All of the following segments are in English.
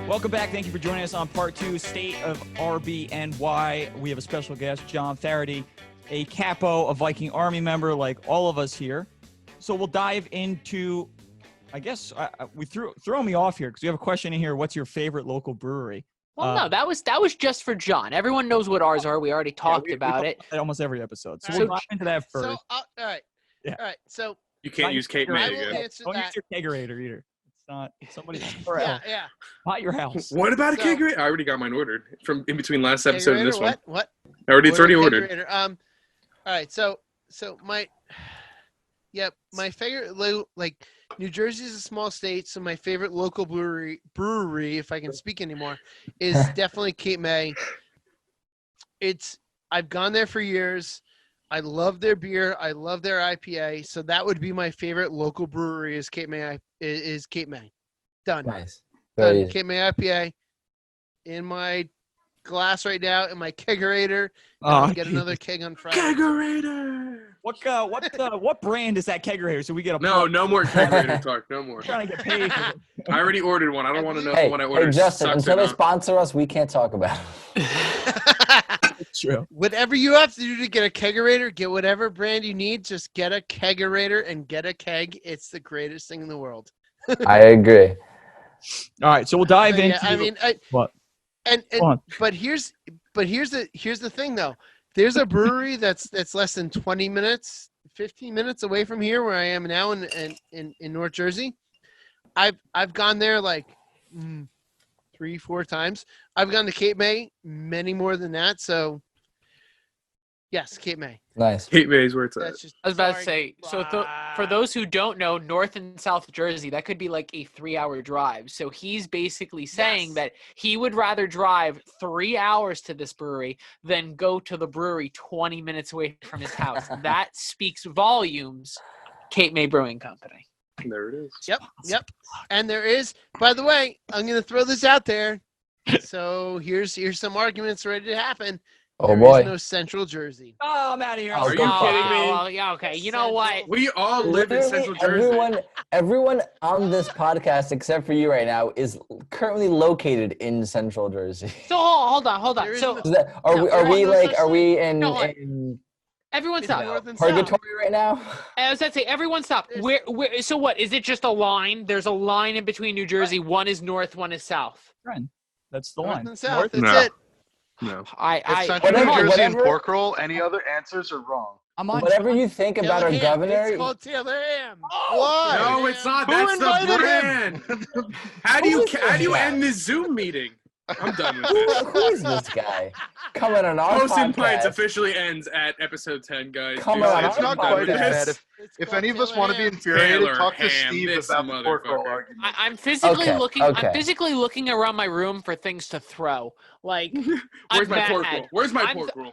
Welcome back. Thank you for joining us on part 2, State of RBNY. We have a special guest, John Faherty, a CAPO, a Viking Army member like all of us here. So we'll dive into, I guess, throw me off here because we have a question in here. What's your favorite local brewery? Well, no, that was just for John. Everyone knows what ours are. We already talked about it. Almost every episode. So we'll dive into that first. So, all right. Yeah. All right. So You can't use Cape May again. Don't use your kegerator either. It's not somebody somewhere else. Yeah. Not your house. What about a kegerator? I already got mine ordered from in between last episode and this one. What? It's already ordered. All right. So my favorite, like, New Jersey is a small state, so my favorite local brewery, if I can speak anymore, is definitely Cape May. I've gone there for years. I love their beer. I love their IPA. So that would be my favorite local brewery is Cape May. Is Cape May. Done. Nice. Done. Cape May IPA in my glass right now in my kegerator. I'll get another keg on Friday. Kegerator. What brand is that kegerator? So we get a No more kegerator talk. No more. I'm trying to get paid. I already ordered one. I don't want to know if the one I ordered Hey, Justin, sucks until or they not. sponsor us, we can't talk about it. It's true. Whatever you have to do to get a kegerator, get whatever brand you need. Just get a kegerator and get a keg. It's the greatest thing in the world. I agree. All right, so we'll dive So, into. yeah, I mean, what? and Go on. but here's the thing though. There's a brewery that's less than 20 minutes, 15 minutes away from here where I am now in North Jersey. I've gone there like 3-4 times. I've gone to Cape May many more than that. So yes, Cape May. Nice. Cape May is where it's at. That's just, I was about to sorry. say, so for those who don't know, North and South Jersey, that could be like a 3-hour drive. So he's basically saying that he would rather drive 3 hours to this brewery than go to the brewery 20 minutes away from his house. That speaks volumes. Cape May Brewing Company. There it is. Yep. And there is, by the way, I'm going to throw this out there. So here's some arguments ready to happen. Oh, There boy. is no Central Jersey. Oh, I'm out of here. Oh, Are you God. kidding me? Well, yeah, okay. You know what? We all live in Central Literally, Jersey. everyone on this podcast, except for you right now, is currently located in Central Jersey. So hold on. There is So no- Is that, are No, we there is no such in No, in everyone stop. North and South. purgatory right now? I was going to say, everyone stop. Where, so what? Is it just a line? There's a line in between New Jersey. One is north, one is south. Friend. That's the North line. and South. That's No. it. No. It's Central whatever- New Jersey and whatever- pork roll. Any other answers are wrong. I'm on. Whatever you think about our Taylor Ham. governor, It's called Taylor Ham. Why? No, it's not. Who That's the invited brand. How do Who you is this guy? end this Zoom meeting? I'm done with this. who is this guy coming on our Posts and Pints podcast? officially ends at episode 10, guys. Come Seriously, on, It's I'm not done quite with as this. bad. It's If called any of us Taylor want to be Ham. infuriated, Taylor talk to Ham, Steve this about the pork roll motherfucker. argument. I'm physically Okay, looking. okay. I'm physically looking around my room for things to throw. Like Where's I'm my pork mad. roll? Where's my I'm pork roll?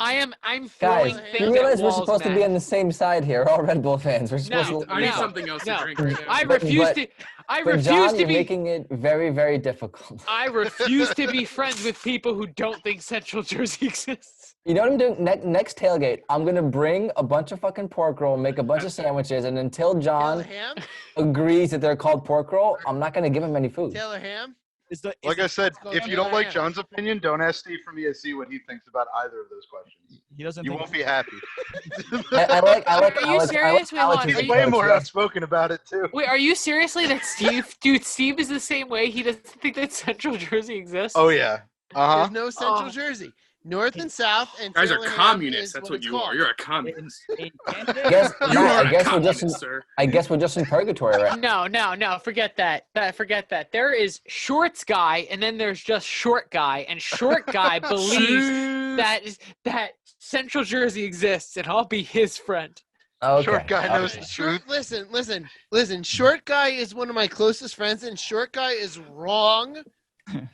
I'm Guys, throwing Guys, things you at realize we're walls, supposed to man. be on the same side here. We're all Red Bull fans. We're supposed No, to. I need no, something else to no. drink right now. I But- refuse but- to. I But refuse John, to you're be. making it very, very difficult. I refuse to be friends with people who don't think Central Jersey exists. You know what I'm doing? Next tailgate, I'm gonna bring a bunch of fucking pork roll, make a bunch of sandwiches, and until Taylor John Ham. agrees that they're called pork roll, I'm not gonna give him any food. Taylor Ham. Like I said, called if you don't Taylor like Ham. John's opinion, don't ask Steve from ESC what he thinks about either of those questions. He doesn't. You think won't be happy. I like Are you Alex. serious? Wait, hold on. Alex's Are He's you- way approach, more yeah. outspoken about it too. Wait, are you seriously that Steve? Dude, Steve is the same way. He doesn't think that Central Jersey exists. Oh yeah. There's no Central Oh. Jersey. North and South. And You guys are Taylor Ham communists. is That's what what it's you called. are. You're a communist. Guess, You Matt, are I guess a we're just. communist, sir. I guess we're just in purgatory, right? No. Forget that. Forget that. There is Shorts Guy, and then there's just Short Guy, and Short Guy believes that Central Jersey exists, and I'll be his friend. Okay. Short guy knows okay. the truth. Listen. Short Guy is one of my closest friends, and Short Guy is wrong.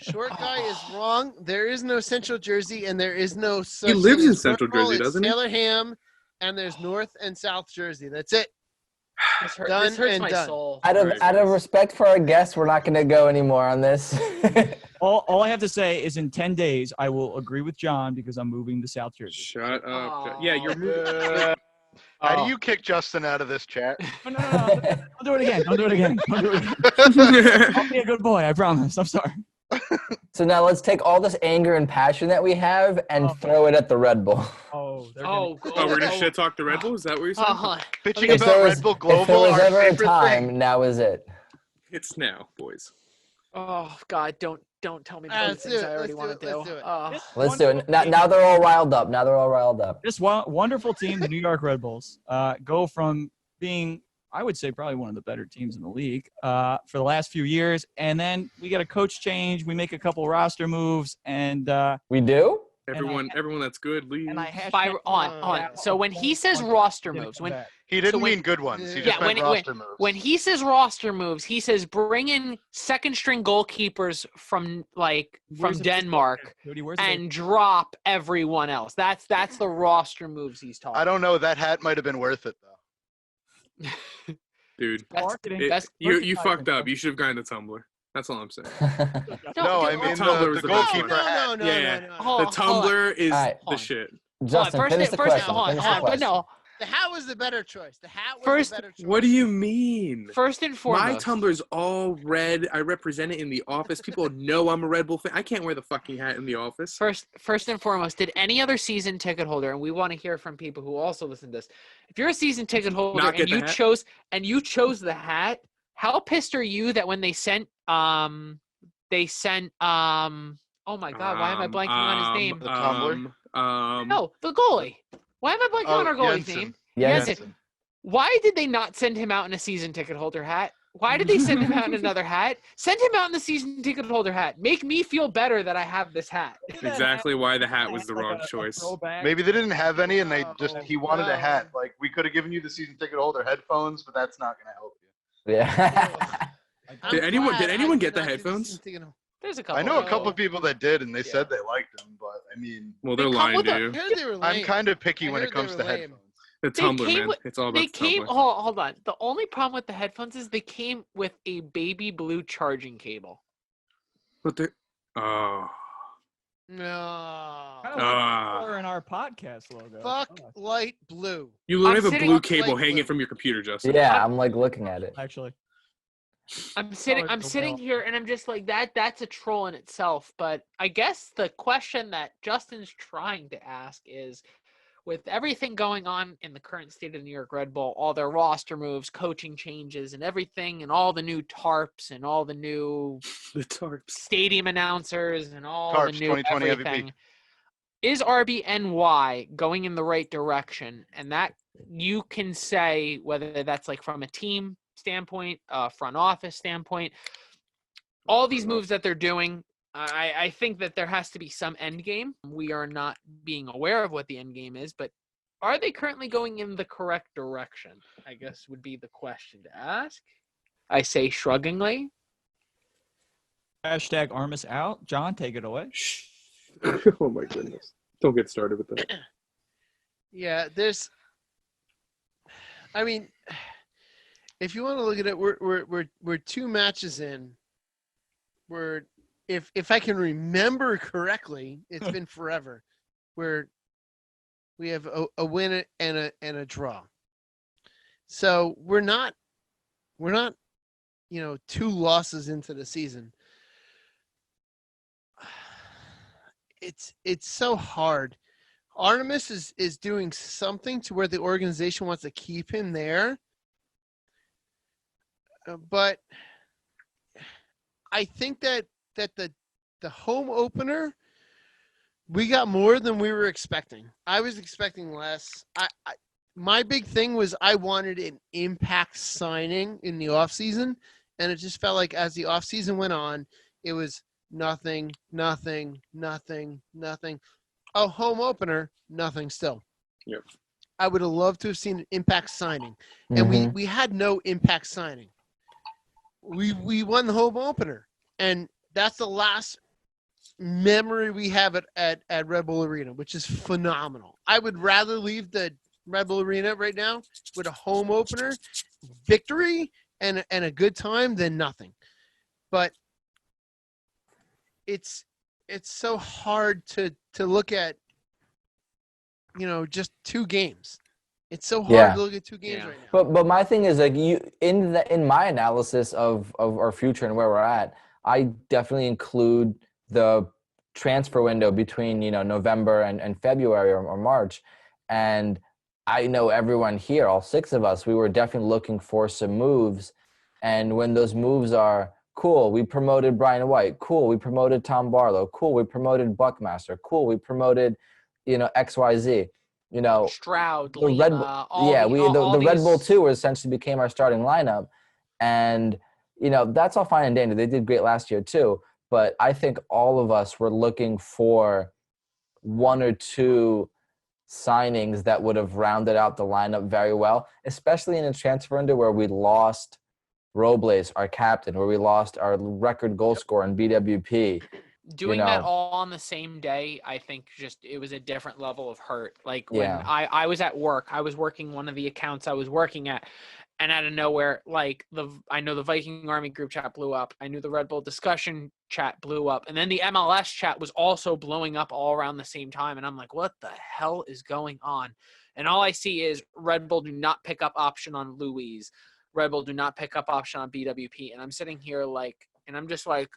Short Guy is wrong. There is no Central Jersey, and there is no. Such lives thing in as pork Central roll. Jersey, It's doesn't he? Taylor Ham, and there's North and South Jersey. That's it. This Done hurts and my done. soul. Out of respect for our guests, we're not gonna go anymore on this. All I have to say is in 10 days, I will agree with John because I'm moving to South Jersey. Shut up. Aw. Yeah, you're moving. How do you kick Justin out of this chat? No. Don't do it again. Don't do it again. I'll be a good boy. I promise. I'm sorry. So now let's take all this anger and passion that we have and throw it at the Red Bull. Oh, Oh, we're gonna shit talk the Red Bull? Is that what you're saying? Bitching If about there Red Bull Global, if there was our ever a favorite time, thing. now is it. It's now, boys. Oh God, don't tell me Let's the do things it, I already let's want do to it, do. let's do it. Oh. Let's do it. Now they're all riled up. This wonderful team, the New York Red Bulls, go from being, I would say, probably one of the better teams in the league for the last few years, and then we get a coach change. We make a couple roster moves, and We do? Everyone that's good leaves. and I hashtag By on. that So when he says on- roster didn't moves, come when back. He didn't So when- mean good ones. He Yeah, just meant roster moves. when he says roster moves, he says bring in second string goalkeepers from Where's the Denmark Cody, where's the and drop everyone else. That's the roster moves he's talking. I don't know. That hat might have been worth it though. Dude, marketing? you fucked up. You should have gotten the Tumblr. That's all I'm saying. No, I dude, mean Tumblr was the the best goalkeeper one. hat. Yeah. hold The on, hold on. Tumblr is Alright. the shit. Justin, First, finish the question. hold Finish the on, but question. no. The hat was the better choice. The hat was First- the better choice. What do you mean? First and My foremost, Tumblr's all red. I represent it in the office. People know I'm a Red Bull fan. I can't wear the fucking hat in the office. First and foremost, did any other season ticket holder, and we want to hear from people who also listen to this. If you're a season ticket holder Not get and the you chose the hat, how pissed are you that when they sent oh my God, why am I blanking on his name? The Tumblr? No, the goalie. Why am I blanking on our goalie's Jensen. name? Yeah, Jensen. Why did they not send him out in a season ticket holder hat? Why did they send him out in another hat? Send him out in the season ticket holder hat. Make me feel better that I have this hat. Exactly why the hat was the wrong choice. Maybe they didn't have any, and he wanted no. a hat. Like we could have given you the season ticket holder headphones, but that's not going to help you. Yeah. Did anyone get the not do headphones? season ticket. There's a couple. I know a of couple of people that did, and they said they liked them. But I mean, Well, they're They come lying with to a- you. I heard they were lame. I'm kind of picky I when it heard comes they to were lame. headphones. The They Tumblr, came man. with- It's all about They the came. Tumblr. Hold on. The only problem with the headphones is they came with a baby blue charging cable. But they're oh. No. Kind of like Ah. the color in our podcast logo. Fuck Oh, light blue. You literally I'm have a sitting- blue Fuck cable light hanging blue. from your computer, Justin. Yeah, I'm like looking at it. actually. I'm sitting Colors are here well. and I'm just like that's a troll in itself. But I guess the question that Justin's trying to ask is, with everything going on in the current state of the New York Red Bull, all their roster moves, coaching changes, and everything, and all the new tarps and all the new The tarps. stadium announcers and all Tarps, the new 2020 MVP. everything. Is RBNY going in the right direction? And that you can say whether that's like from a team standpoint, front office standpoint, all these moves that they're doing. I think that there has to be some end game. We are not being aware of what the end game is, but are they currently going in the correct direction? I guess would be the question to ask. I say shruggingly. Hashtag Armis out. John, take it away. Oh my goodness. Don't get started with that. Yeah, there's. I mean, if you want to look at it, we're 2 matches in. We're if I can remember correctly, it's been forever. Where we have a win and a draw. So we're not, 2 losses into the season. It's so hard. Artemis is doing something to where the organization wants to keep him there. But I think that the home opener, we got more than we were expecting. I was expecting less. My big thing was I wanted an impact signing in the offseason, and it just felt like as the offseason went on, it was nothing. A home opener, nothing still. Yep. I would have loved to have seen an impact signing, and Mhm. we had no impact signing. We won the home opener, and that's the last memory we have at Red Bull Arena, which is phenomenal. I would rather leave the Red Bull Arena right now with a home opener, victory, and a good time than nothing. But it's so hard to look at, just 2 games. It's so hard Yeah. to look at 2 games Yeah. right now. But my thing is like in my analysis of our future and where we're at, I definitely include the transfer window between, November and February or March. And I know everyone here, all 6 of us, we were definitely looking for some moves. And when those moves are, cool, we promoted Brian White, cool, we promoted Tom Barlow, cool, we promoted Buckmaster, cool, we promoted, XYZ. Stroud, The Red Bull, the Red Bull 2 essentially became our starting lineup. And, that's all fine and dandy. They did great last year too. But I think all of us were looking for 1 or 2 signings that would have rounded out the lineup very well, especially in a transfer window where we lost Robles, our captain, where we lost our record goal scorer in BWP. Doing that all on the same day, I think it was a different level of hurt. Like when I was at work, I was working one of the accounts I was working at, and out of nowhere, I know the Viking Army group chat blew up. I knew the Red Bull discussion chat blew up. And then the MLS chat was also blowing up all around the same time. And I'm like, what the hell is going on? And all I see is Red Bull do not pick up option on Louise. Red Bull do not pick up option on BWP. And I'm sitting here and I'm just like,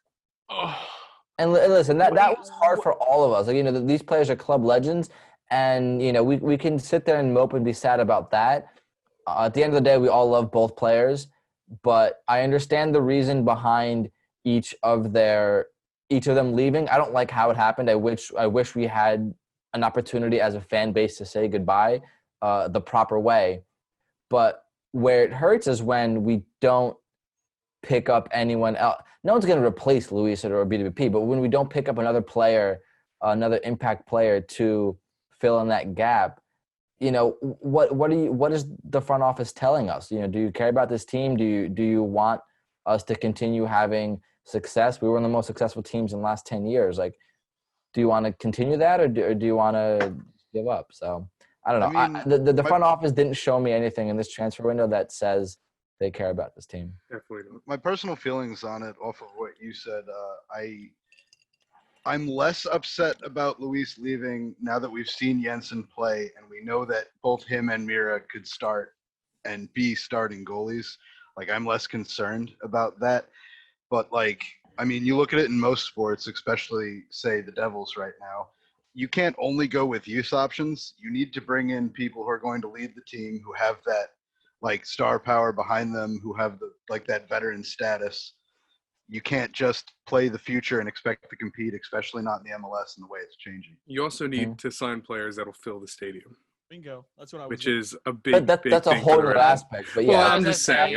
oh. And listen, that was hard for all of us. These players are club legends. And, we can sit there and mope and be sad about that. At the end of the day, we all love both players, but I understand the reason behind each of them leaving. I don't like how it happened. I wish we had an opportunity as a fan base to say goodbye the proper way. But where it hurts is when we don't pick up anyone else. No one's going to replace Luis or BWP, but when we don't pick up another player, another impact player to fill in that gap, what is the front office telling us? Do you care about this team? Do you want us to continue having success? We were one of the most successful teams in the last 10 years. Do you want to continue that or do you want to give up? So I don't know. The front office didn't show me anything in this transfer window that says they care about this team. Definitely don't. My personal feelings on it, off of what you said, I'm less upset about Luis leaving now that we've seen Jensen play and we know that both him and Mira could start and be starting goalies. I'm less concerned about that. But you look at it in most sports, especially say the Devils right now, you can't only go with youth options. You need to bring in people who are going to lead the team, who have that star power behind them, who have that veteran status. You can't just play the future and expect to compete, especially not in the MLS and the way it's changing. You also need to sign players that'll fill the stadium. Bingo. That's what I was. Which is a big, that's a whole other aspect. But yeah, well, I'm just saying,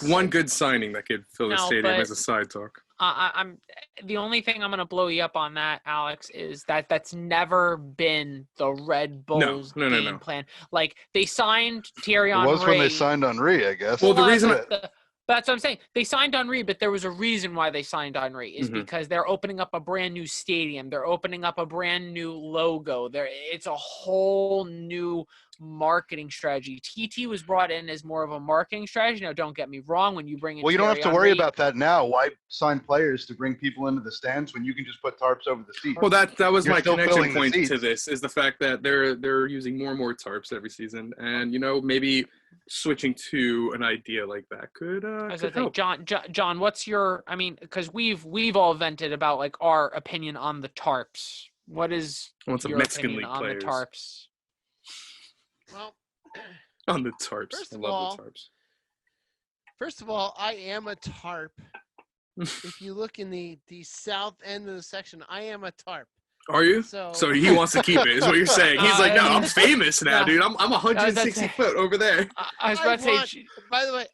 one good signing that could fill the stadium as a side talk. I'm the only thing I'm going to blow you up on that, Alex, is that's never been the Red Bulls game plan. They signed Thierry Henry. It was when they signed Henry, I guess. Well, the reason. That's what I'm saying. They signed Henry, but there was a reason why they signed Henry is because they're opening up a brand new stadium. They're opening up a brand new logo. It's a whole new marketing strategy. TT was brought in as more of a marketing strategy. Now, don't get me wrong. When you bring in, you don't have to worry about that now. Why sign players to bring people into the stands when you can just put tarps over the seats? Well, that was my connection point to this is the fact that they're using more and more tarps every season, and maybe switching to an idea like that could help. John, what's your? Because we've all vented about our opinion on the tarps. What's your Mexican opinion League on players. the tarps? Well, on the tarps. I love the tarps. First of all, I am a tarp. If you look in the south end of the section, I am a tarp. Are you? So he wants to keep it, is what you're saying. He's like, no, I'm famous now, dude. I'm 160 foot over there. I was about to say. By the way,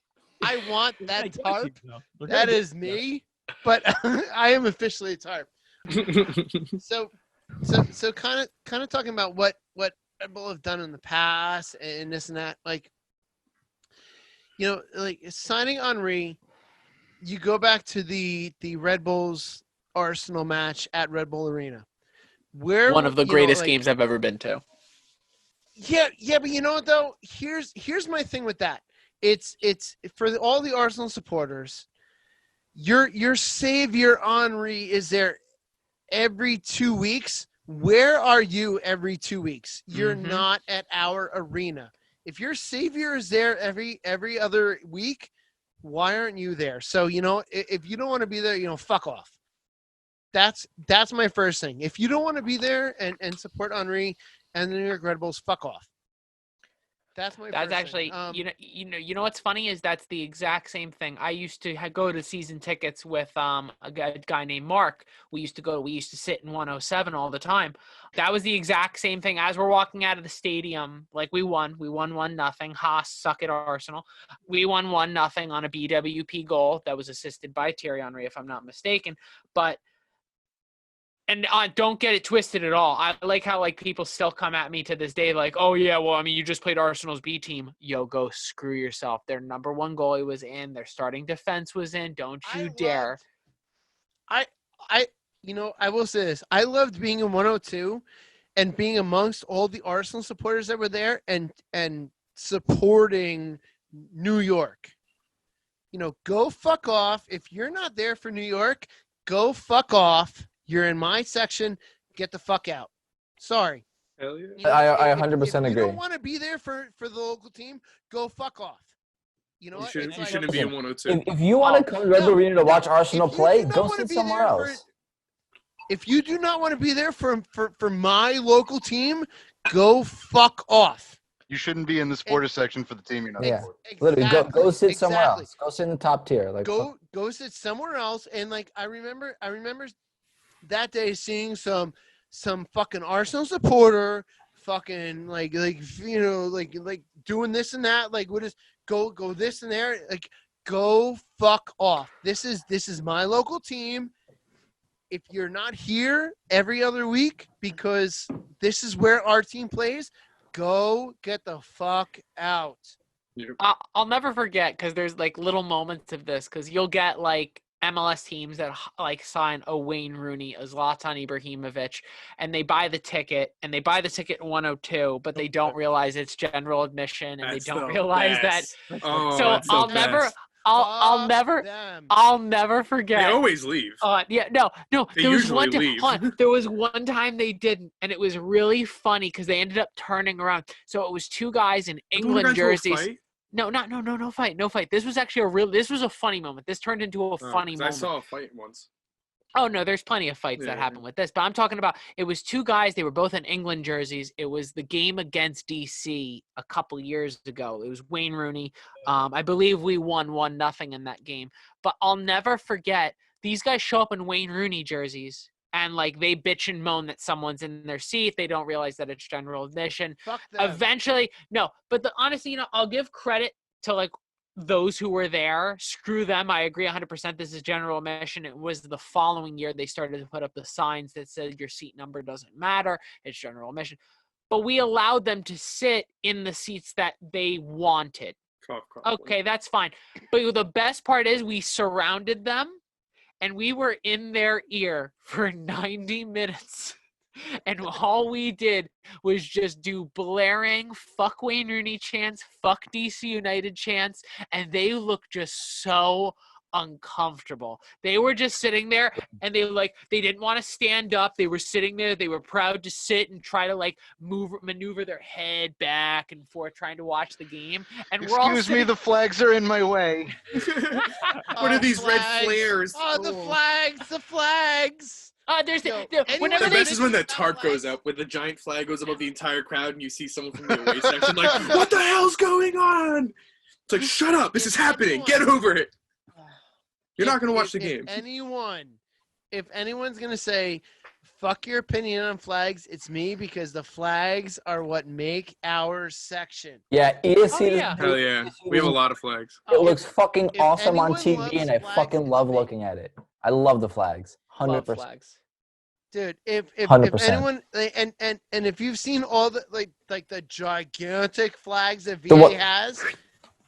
I want that tarp. That is me, but I am officially a tarp. So kind of talking about what Red Bull have done in the past and this and that, signing Henry. You go back to the Red Bulls Arsenal match at Red Bull Arena. One of the greatest games I've ever been to. Yeah, but you know what though? Here's my thing with that. It's for all the Arsenal supporters. Your savior Henry is there every 2 weeks. Where are you every 2 weeks? You're not at our arena. If your savior is there every other week, why aren't you there? So, if you don't want to be there, fuck off. That's my first thing. If you don't want to be there and support Henry and the New York Red Bulls, fuck off. That's my. That's first actually, thing. you know what's funny is that's the exact same thing. I used to go to season tickets with a guy named Mark. We used to sit in 107 all the time. That was the exact same thing. As we're walking out of the stadium, like we won 1-0. Haas, suck at Arsenal. We won 1-0 on a BWP goal that was assisted by Thierry Henry, if I'm not mistaken. But and don't get it twisted at all. I like how people still come at me to this day like, oh yeah, well, I mean, you just played Arsenal's B team. Yo, go screw yourself. Their number one goalie was in. Their starting defense was in. Don't you dare. I will say this. I loved being in 102 and being amongst all the Arsenal supporters that were there and supporting New York. Go fuck off. If you're not there for New York, go fuck off. You're in my section. Get the fuck out. Sorry. Hell yeah. I 100% if agree. you don't want to be there for the local team, go fuck off. You know what? You It's like- shouldn't be in 102. If you want to come to Red Bull Arena to watch Arsenal if you play, do not go wanna sit be somewhere there else. If you do not want to be there for my local team, go fuck off. You shouldn't be in the supporter section for the team you're not Yeah. supporting. Literally, go sit somewhere exactly. else. Go sit in the top tier. Like Go sit somewhere else. And I remember that day seeing some fucking Arsenal supporter fucking like doing this and that. Like, what is go this and there? Like, go fuck off. This is my local team. If you're not here every other week because this is where our team plays, go get the fuck out. I'll never forget because there's little moments of this because you'll get MLS teams that sign a Wayne Rooney, a Zlatan Ibrahimovic, and they buy the ticket in 102, but they don't realize it's general admission and That's they don't the realize best. that. Oh, So that's the best. I'll never forget. They always leave. No. They There was usually one time. leave. Hold on, there was one time they didn't, and it was really funny because they ended up turning around. So it was two guys in England jerseys. No fight. This was actually this was a funny moment. This turned into a funny moment. I saw a fight once. Oh, no, there's plenty of fights that happen with this. But I'm talking about, it was two guys. They were both in England jerseys. It was the game against DC a couple years ago. It was Wayne Rooney. I believe we won 1-0 in that game. But I'll never forget, these guys show up in Wayne Rooney jerseys. And they bitch and moan that someone's in their seat. They don't realize that it's general admission. Fuck them. Eventually, no. But honestly, I'll give credit to those who were there. Screw them. I agree 100%. This is general admission. It was the following year they started to put up the signs that said your seat number doesn't matter. It's general admission. But we allowed them to sit in the seats that they wanted. Okay, that's fine. But the best part is we surrounded them. And we were in their ear for 90 minutes. And all we did was just do blaring fuck Wayne Rooney chants, fuck DC United chants. And they looked just so uncomfortable. They were just sitting there and they didn't want to stand up. They were sitting there. They were proud to sit and try to maneuver their head back and forth trying to watch the game. And Excuse me, the flags are in my way. What are these red flares? Oh, the flags. Whenever The best is when the tarp goes up, when the giant flag goes above the entire crowd, and you see someone from the away section what the hell's going on? It's like, shut up! This is happening. Get over it. You're not going to watch the game. If anyone's going to say, fuck your opinion on flags, it's me, because the flags are what make our section. Yeah, ESC. Hell yeah. We have a lot of flags. It looks fucking awesome on anyone TV, and I loves fucking flags, love it's me. looking at it. I love the flags. 100%. love flags. Dude, if 100%. anyone and if you've seen all the the gigantic flags that VA has,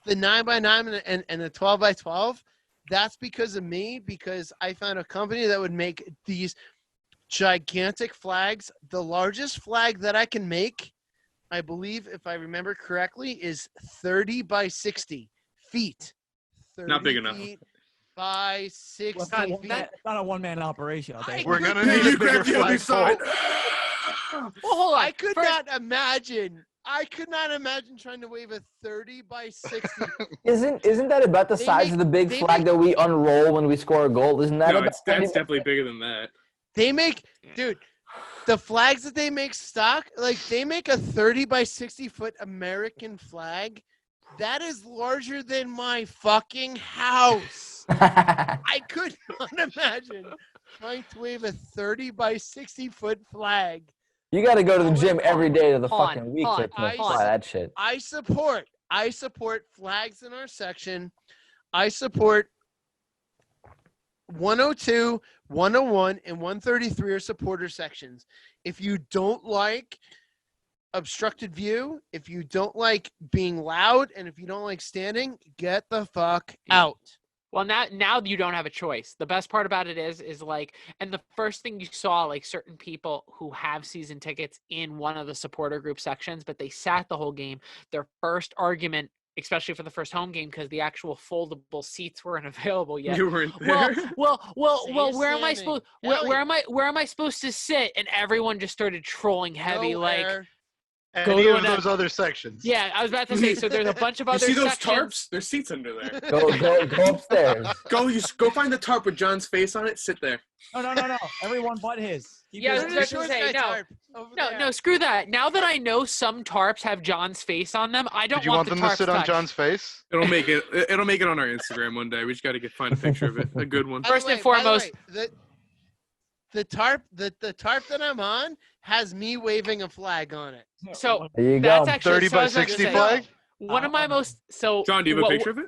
the 9x9 and the 12x12, that's because of me, because I found a company that would make these gigantic flags. The largest flag that I can make, I believe, if I remember correctly, is 30 by 60 feet. 30 Not big enough. feet by 60 Well, feet. it's not a one-man operation. I'll tell you. We're gonna Yeah, need you a bigger grab the other flagpole. side. Well, hold on. I could not imagine I could not imagine trying to wave a 30 by 60. Isn't that about the size of the big flag that we unroll when we score a goal? Isn't that No, about that's definitely bigger than that. They make, dude, the flags that they make stock, like they make a 30 by 60 foot American flag. That is larger than my fucking house. I could not imagine trying to wave a 30 by 60 foot flag. You got to go to the gym every day of the Hold on, fucking week hold to on, hold fly on. that shit. I support flags in our section. I support 102, 101, and 133 are supporter sections. If you don't like obstructed view, if you don't like being loud, and if you don't like standing, get the fuck out. Well, now you don't have a choice. The best part about it is like, and the first thing you saw, like certain people who have season tickets in one of the supporter group sections, but they sat the whole game. Their first argument, especially for the first home game, because the actual foldable seats weren't available yet. You weren't there. Well. You're Where am I standing. supposed? Where am I supposed to sit? And everyone just started trolling heavy, like. Nowhere. Go Any to of an- those other sections. Yeah, I was about to say. So there's a bunch of You other see those sections. tarps? There's seats under there. Go upstairs. Go find the tarp with John's face on it. Sit there. No. Everyone but his. Keep Yeah, his- I was about to say, no, screw that. Now that I know some tarps have John's face on them, I don't Did you want the them to tarps sit on touched. John's face? It'll make it. It'll make it on our Instagram one day. We just got to find a picture of it. A good one. First and foremost- the tarp that I'm on has me waving a flag on it. So There you that's go. actually 30 so I by was about to 60 say, flag? One of my most so. John, do you have a picture of it?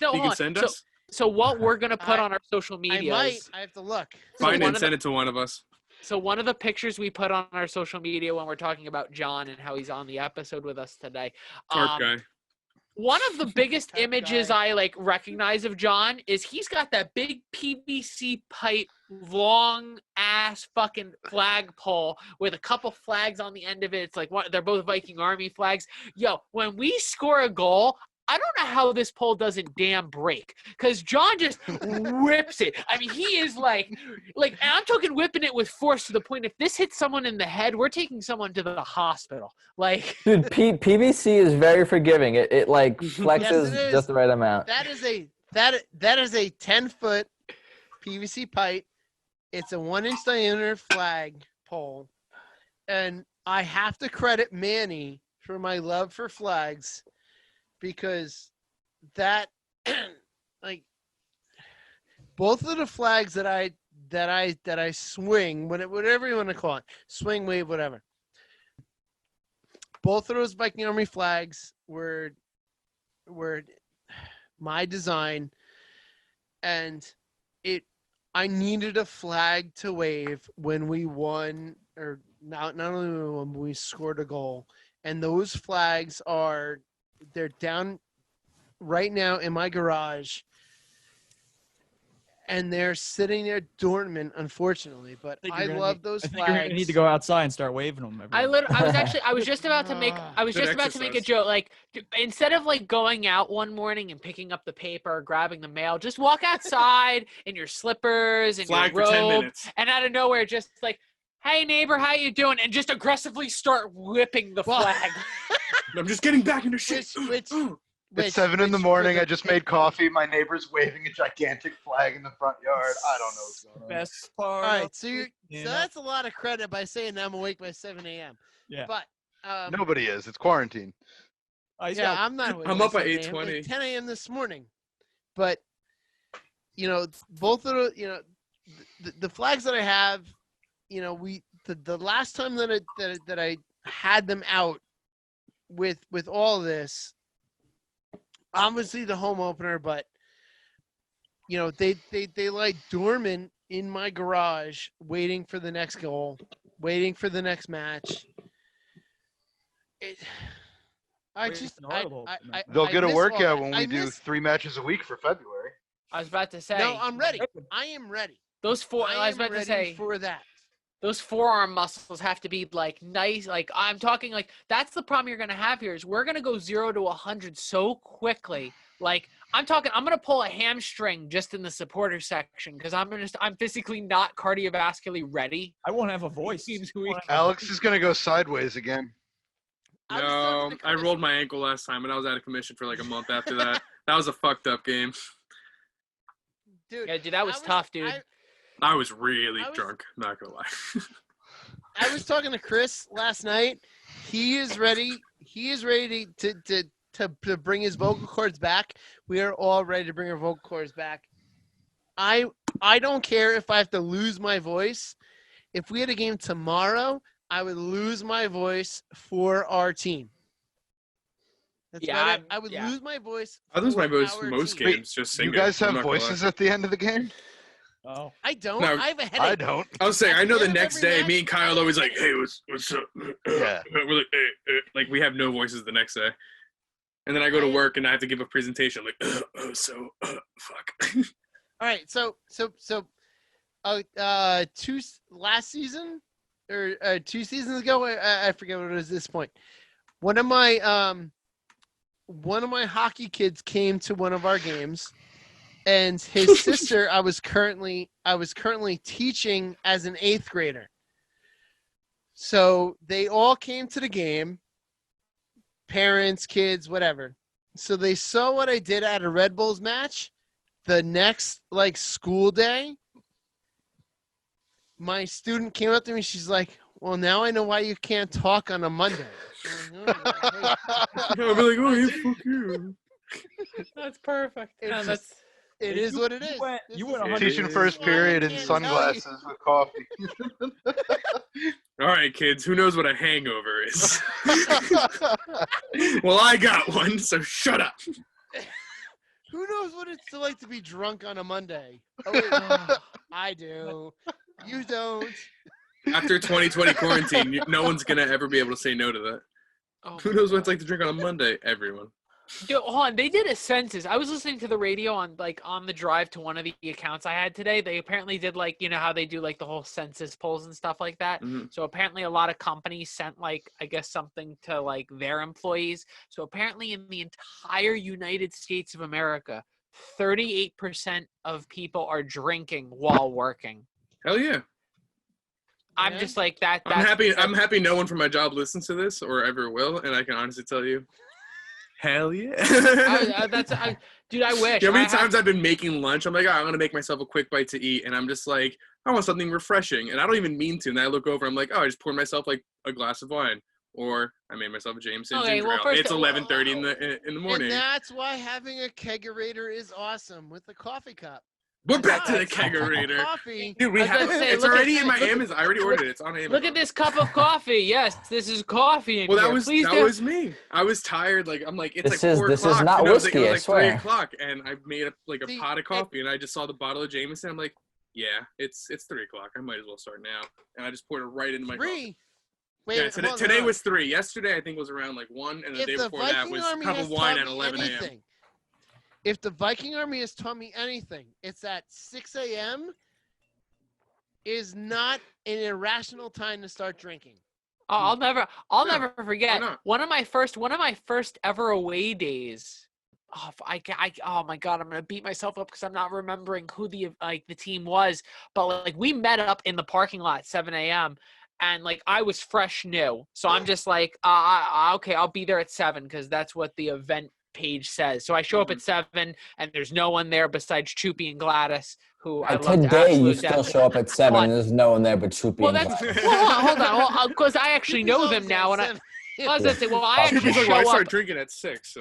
No, You hold can on. send us. So what we're gonna put I- on our social I media might. I have to look. Find it one and of send it to one of us. So one of the pictures we put on our social media when we're talking about John and how he's on the episode with us today. Tarp guy. One of the biggest That images guy. I like recognize of John is he's got that big PVC pipe, long ass fucking flagpole with a couple flags on the end of it. It's like they're both Viking Army flags. Yo, when we score a goal, I don't know how this pole doesn't damn break, because John just whips it. I mean, he is like, and I'm talking whipping it with force to the point if this hits someone in the head, we're taking someone to the hospital. Like, Dude, PVC is very forgiving. It like flexes Yes, it is. just the right amount. That is a 10-foot PVC pipe. It's a 1-inch diameter flag pole, and I have to credit Manny for my love for flags, because that like both of the flags that I swing, whatever you want to call it, swing, wave, whatever. Both of those Viking Army flags were my design, and I needed a flag to wave when we won, or not only when we won, but we scored a goal. And those flags they're down right now in my garage, and they're sitting there dormant, unfortunately. But I love those I think you're gonna flags. need to go outside and start waving them. I was just about to make a exercise. joke. Like, instead of like going out one morning and picking up the paper or grabbing the mail, just walk outside in your slippers and Flag your for 10 robe, minutes. and out of nowhere, just like, "Hey neighbor, how you doing?" and just aggressively start whipping the Well- flag. I'm just getting back into shit. It's 7 in the morning. I just made coffee. My neighbor's waving a gigantic flag in the front yard. I don't know what's going on. Best All part. right, of so it, you know? that's a lot of credit by saying I'm awake by 7 a.m. Yeah. But Nobody is. It's quarantine. He's yeah, got- I'm not awake. I'm by up at 7 a.m. 8:20. It's 10 a.m. this morning. But both of the flags that I have, the last time that I had them out with all this, obviously the home opener, but they lie dormant in my garage, waiting for the next goal, waiting for the next match. They'll get a miss all workout that. when I we do miss- 3 matches a week for February. I was about to say. No, I'm ready. I am ready. Those four. I was am about to ready say. for that. Those forearm muscles have to be like nice. Like, I'm talking like that's the problem you're gonna have here is we're gonna go 0 to 100 so quickly. Like, I'm gonna pull a hamstring just in the supporter section because I'm physically not cardiovascularly ready. I won't have a voice. Seems weak. Alex is going to go sideways again. I was No, talking to I Chris. rolled my ankle last time, and I was out of commission for like a month after that. That was a fucked up game. Dude, Yeah, dude, that was tough, dude. I was really I was- drunk. Not gonna lie. I was talking to Chris last night. He is ready. He is ready to bring his vocal cords back. We are all ready to bring our vocal cords back. I don't care if I have to lose my voice. If we had a game tomorrow, I would lose my voice for our team. That's Yeah, about it. I would yeah. lose my voice. I lose my for voice our most team. games. Just singing. You guys I'm have not gonna lie. voices at the end of the game? Oh. I don't. No, I have a headache. I don't. I was saying, I know At the the end of next every day, match, me and Kyle always like, hey, what's up? Yeah. We're like, hey. Like we have no voices the next day. And then I go to work and I have to give a presentation. I'm like, fuck. All right, so last season or 2 seasons ago, I forget what it was at this point. One of my hockey kids came to one of our games, and his sister I was currently teaching as an 8th grader. So they all came to the game, parents, kids, whatever. So they saw what I did at a Red Bulls match. The next school day, my student came up to me. She's like, "Well, now I know why you can't talk on a Monday." I'm like, "Oh, I'll be like, oh, yeah, fuck you. That's perfect. It's No, just- that's It is what it is. You This went is- 100 Teaching first Why I period in can't tell you. sunglasses with coffee. All right, kids, who knows what a hangover is? Well, I got one, so shut up. Who knows what it's like to be drunk on a Monday? Oh, wait, I do. You don't. After 2020 quarantine, no one's going to ever be able to say no to that. oh Who knows what it's like to drink on a Monday? Everyone. Yo, hold on. They did a census. I was listening to the radio on the drive to one of the accounts I had today. They apparently did how they do the whole census polls and stuff like that. Mhm. So apparently a lot of companies sent I guess something to their employees. So apparently in the entire United States of America, 38% of people are drinking while working. Hell yeah. I'm Yeah. just like that. I'm happy no one from my job listens to this or ever will, and I can honestly tell you, hell yeah. Dude, I wish. You know how many I have- times I've been making lunch? I'm like, I'm going to make myself a quick bite to eat, and I'm just like, I want something refreshing, and I don't even mean to, and then I look over, I'm like, I just poured myself a glass of wine, or I made myself a Jameson Okay, ginger well, ale. first- It's 11:30 in the morning. And that's why having a kegerator is awesome with the coffee cup. We're back to the Guys, kegerator. Coffee. Dude, we I was have gonna say, it's look at- already in my look at- Amazon. I already ordered it. It's on Amazon. Look at this cup of coffee. Yes, this is coffee in Well, here. that Please do. was me. I was tired. I'm like, it's This like is- 4 this is o'clock. not and whiskey, it I was swear. 3 o'clock, and I made a See, pot of coffee, and I just saw the bottle of Jameson. I'm like, yeah, it's 3 o'clock. I might as well start now. And I just poured it right into my coffee. 3. Wait, Yeah, hold on, today hold on. was 3. Yesterday, I think, was around 1, and the day If the before that Viking was Army cup has of wine taught at me 11 a.m. anything, if the Viking Army has taught me anything, it's that 6 a.m. is not an irrational time to start drinking. I'll never forget not? one of my first ever away days. Oh, oh my god, I'm gonna beat myself up because I'm not remembering who the team was. But we met up in the parking lot at 7 a.m. and I was fresh new, so I'm just like, okay, I'll be there at 7 because that's what the event page says. So I show up at 7 and there's no one there besides Choopy and Gladys, who I And love to today you absolute still death. show up at 7 But- and there's no one there but Choopy Well, and that's Gladys. hold on, because I actually know them now, and I was gonna say, well, I actually People like, well, I show started up. drinking at 6, so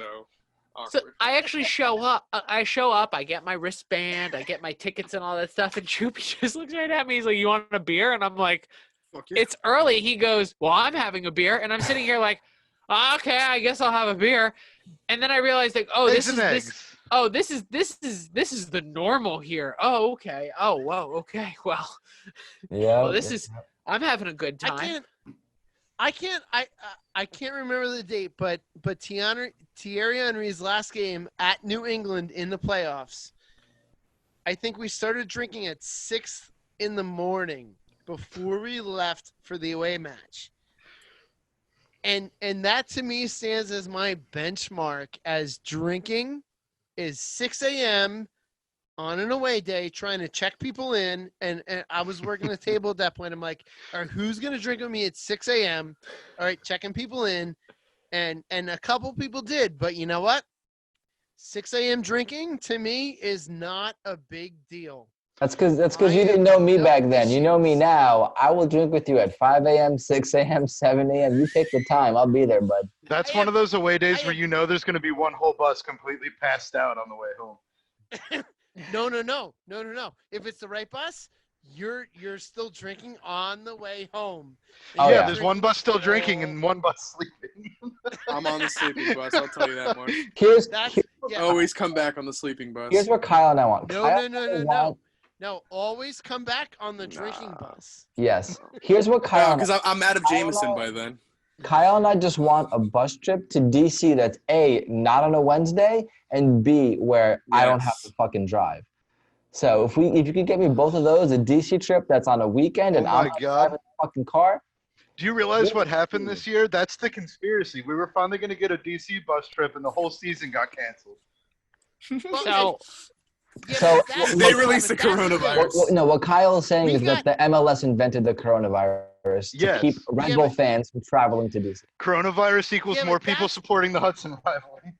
So awkward. I actually show up. I show up. I get my wristband. I get my tickets and all that stuff. And Choopy just looks right at me. He's like, "You want a beer?" And I'm like, Fuck yeah. "It's early." He goes, "Well, I'm having a beer," and I'm sitting here like, "Okay, I guess I'll have a beer." And then I realized oh, Eggs this is and this. eggs. Oh, this is the normal here. Oh, okay. Oh, whoa. Okay. Well, Yeah. well, I'm having a good time. I can't remember the date, but Thierry Henry's last game at New England in the playoffs. I think we started drinking at 6 in the morning before we left for the away match. And that to me stands as my benchmark as drinking is 6 a.m. on an away day, trying to check people in. And I was working the table at that point. I'm like, all right, who's going to drink with me at 6 a.m.? All right, checking people in. and a couple people did, but you know what? 6 a.m. drinking to me is not a big deal. That's because I you didn't have know me no back then. You know me issues. now. I will drink with you at 5 a.m., 6 a.m., 7 a.m. You pick the time. I'll be there, bud. That's I one have- of those away days I where have- you know there's going to be one whole bus completely passed out on the way home. No. If it's the right bus, you're still drinking on the way home. And Oh, you're yeah, yeah. there's one drinking bus still drinking all- and one bus sleeping. I'm on the sleeping bus. I'll tell you that much. Here's yeah. Always come back on the sleeping bus. here's what Kyle and I want. No, Kyle no. and I want- No, always come back on the drinking bus. Yes. Here's what Kyle and Because I'm out of Jameson by then. Kyle and I just want a bus trip to DC that's A, not on a Wednesday, and B, where I don't have to Yes. fucking drive. So if you could get me both of those, a DC trip that's on a weekend and Oh I'm my not God. driving the fucking car. Do you realize what happened this year? That's the conspiracy. We were finally going to get a DC bus trip and the whole season got canceled. So So- They released the coronavirus. What Kyle is saying We is that the MLS invented the coronavirus to Yes. keep Red Yeah, Bull but- fans from traveling to DC. Coronavirus equals Yeah, but more people that's- supporting the Hudson rivalry.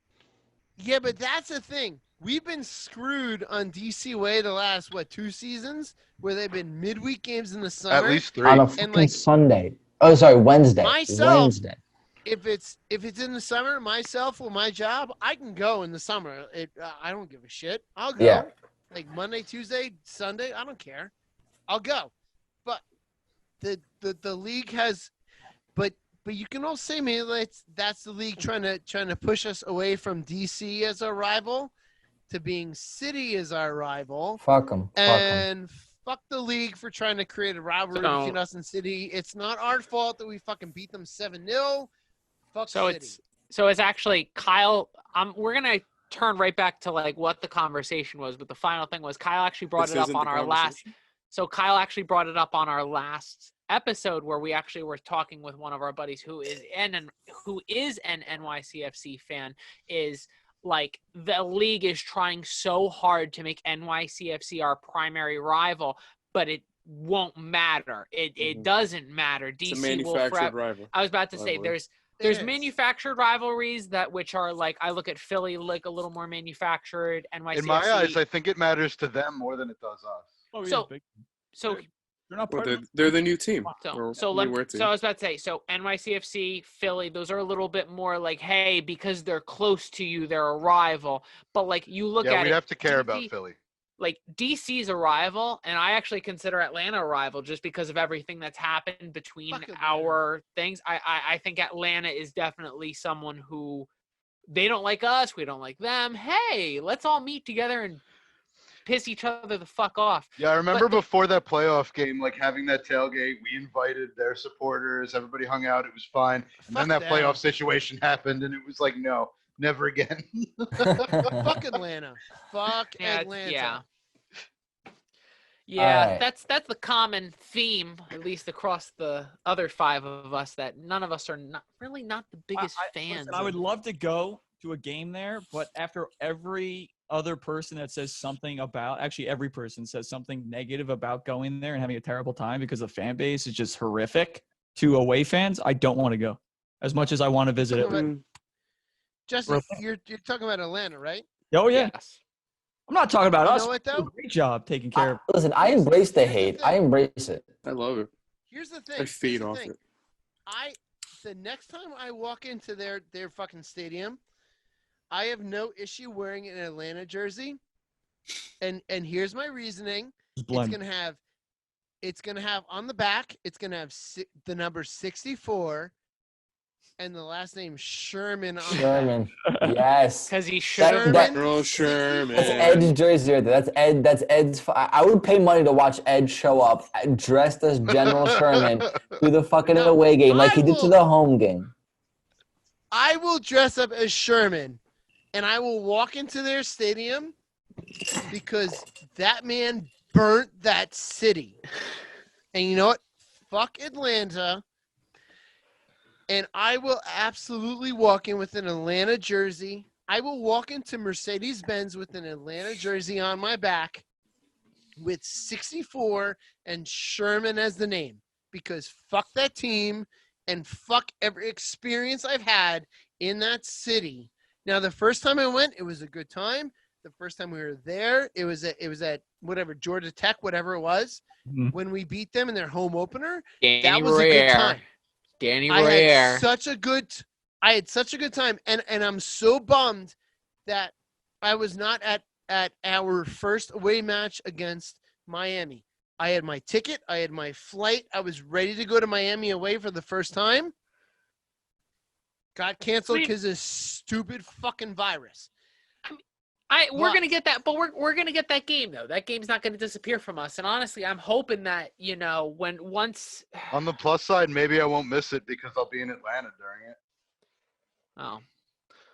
Yeah, but that's the thing. We've been screwed on DC Way the last 2 seasons, where they've been midweek games in the summer. At least 3. On a fucking like- Sunday. Oh, sorry, Wednesday. Myself- Wednesday. If it's in the summer, myself or my job, I can go in the summer. I don't give a shit. I'll go. Yeah. Like Monday, Tuesday, Sunday, I don't care. I'll go. But the league has, but you can also say, man, that's the league trying to push us away from DC as our rival to being City as our rival, Fuck them. and fuck the league for trying to create a rivalry So- between us and City. It's not our fault that we fucking beat them 7-0. Fuck So City. it's actually Kyle. We're gonna turn right back to like what the conversation was, but the final thing was Kyle actually brought it up on our last. So Kyle actually brought it up on our last episode where we actually were talking with one of our buddies who is an NYCFC fan. Is like the league is trying so hard to make NYCFC our primary rival, but it won't matter. It doesn't matter. It's a DC will manufactured forever. rival. I was about to say rivalry. there's is. manufactured rivalries which are like I look at Philly like a little more manufactured. NYCFC. In my eyes, I think it matters to them more than it does us. Oh, yeah, So- big. so They're not Well, part of they're the new team. so Or so, we let, were so I was about to say so NYCFC, Philly, those are a little bit more like hey because they're close to you they're a rival. But like you look Yeah, at we'd it, have to care about DC Philly. like DC's a rival, and I actually consider Atlanta a rival just because of everything that's happened between Fuck Atlanta. our things. I think Atlanta is definitely someone who they don't like us, we don't like them. Hey, let's all meet together and piss each other the fuck off. Yeah, I remember But- before that playoff game, like having that tailgate, we invited their supporters, everybody hung out, it was fine. And then Fuck that playoff them. situation happened, and it was like, no, never again. Fuck Atlanta. Fuck Yeah, Atlanta. yeah. Yeah, Alright. that's the common theme, at least across the other 5 of us, that none of us are not the biggest fans. Listen, I would love to go to a game there, but after every other person that says something about, actually every person says something negative about going there and having a terrible time because the fan base is just horrific to away fans, I don't want to go as much as I want to visit it. Talking about- Justin, Real- you're talking about Atlanta, right? Oh yeah, Yes. I'm not talking about You us. know what, We do a though? great job taking care of. Listen, I embrace the Here's the hate. thing. I embrace it. I love it. Here's the I thing. here's feed the off thing. it. The next time I walk into their fucking stadium, I have no issue wearing an Atlanta jersey. And here's my reasoning. Just It's blend. gonna have on the back. It's gonna have the number 64, and the last name Sherman. On the back. Sherman. Yes. Because he should have. that- Earl Sherman. That's Ed's jersey right there. That's Ed's. I would pay money to watch Ed show up dressed as General Sherman to the fucking No, away game like I he did to will- the home game. I will dress up as Sherman, and I will walk into their stadium because that man burnt that city. And you know what? Fuck Atlanta. And I will absolutely walk in with an Atlanta jersey. I will walk into Mercedes-Benz with an Atlanta jersey on my back with 64 and Sherman as the name because fuck that team and fuck every experience I've had in that city. Now, the first time I went, it was a good time. The first time we were there, it was at whatever, Georgia Tech, whatever it was. Mhm. When we beat them in their home opener, Danny that was a good Royer. time. Danny I Royer. had such a good time, and I'm so bummed that I was not at our first away match against Miami. I had my ticket, I had my flight, I was ready to go to Miami away for the first time. Got canceled because of stupid fucking virus. We're gonna get that, but we're gonna get that game though. That game's not gonna disappear from us. And honestly, I'm hoping that once. On the plus side, maybe I won't miss it because I'll be in Atlanta during it. Oh.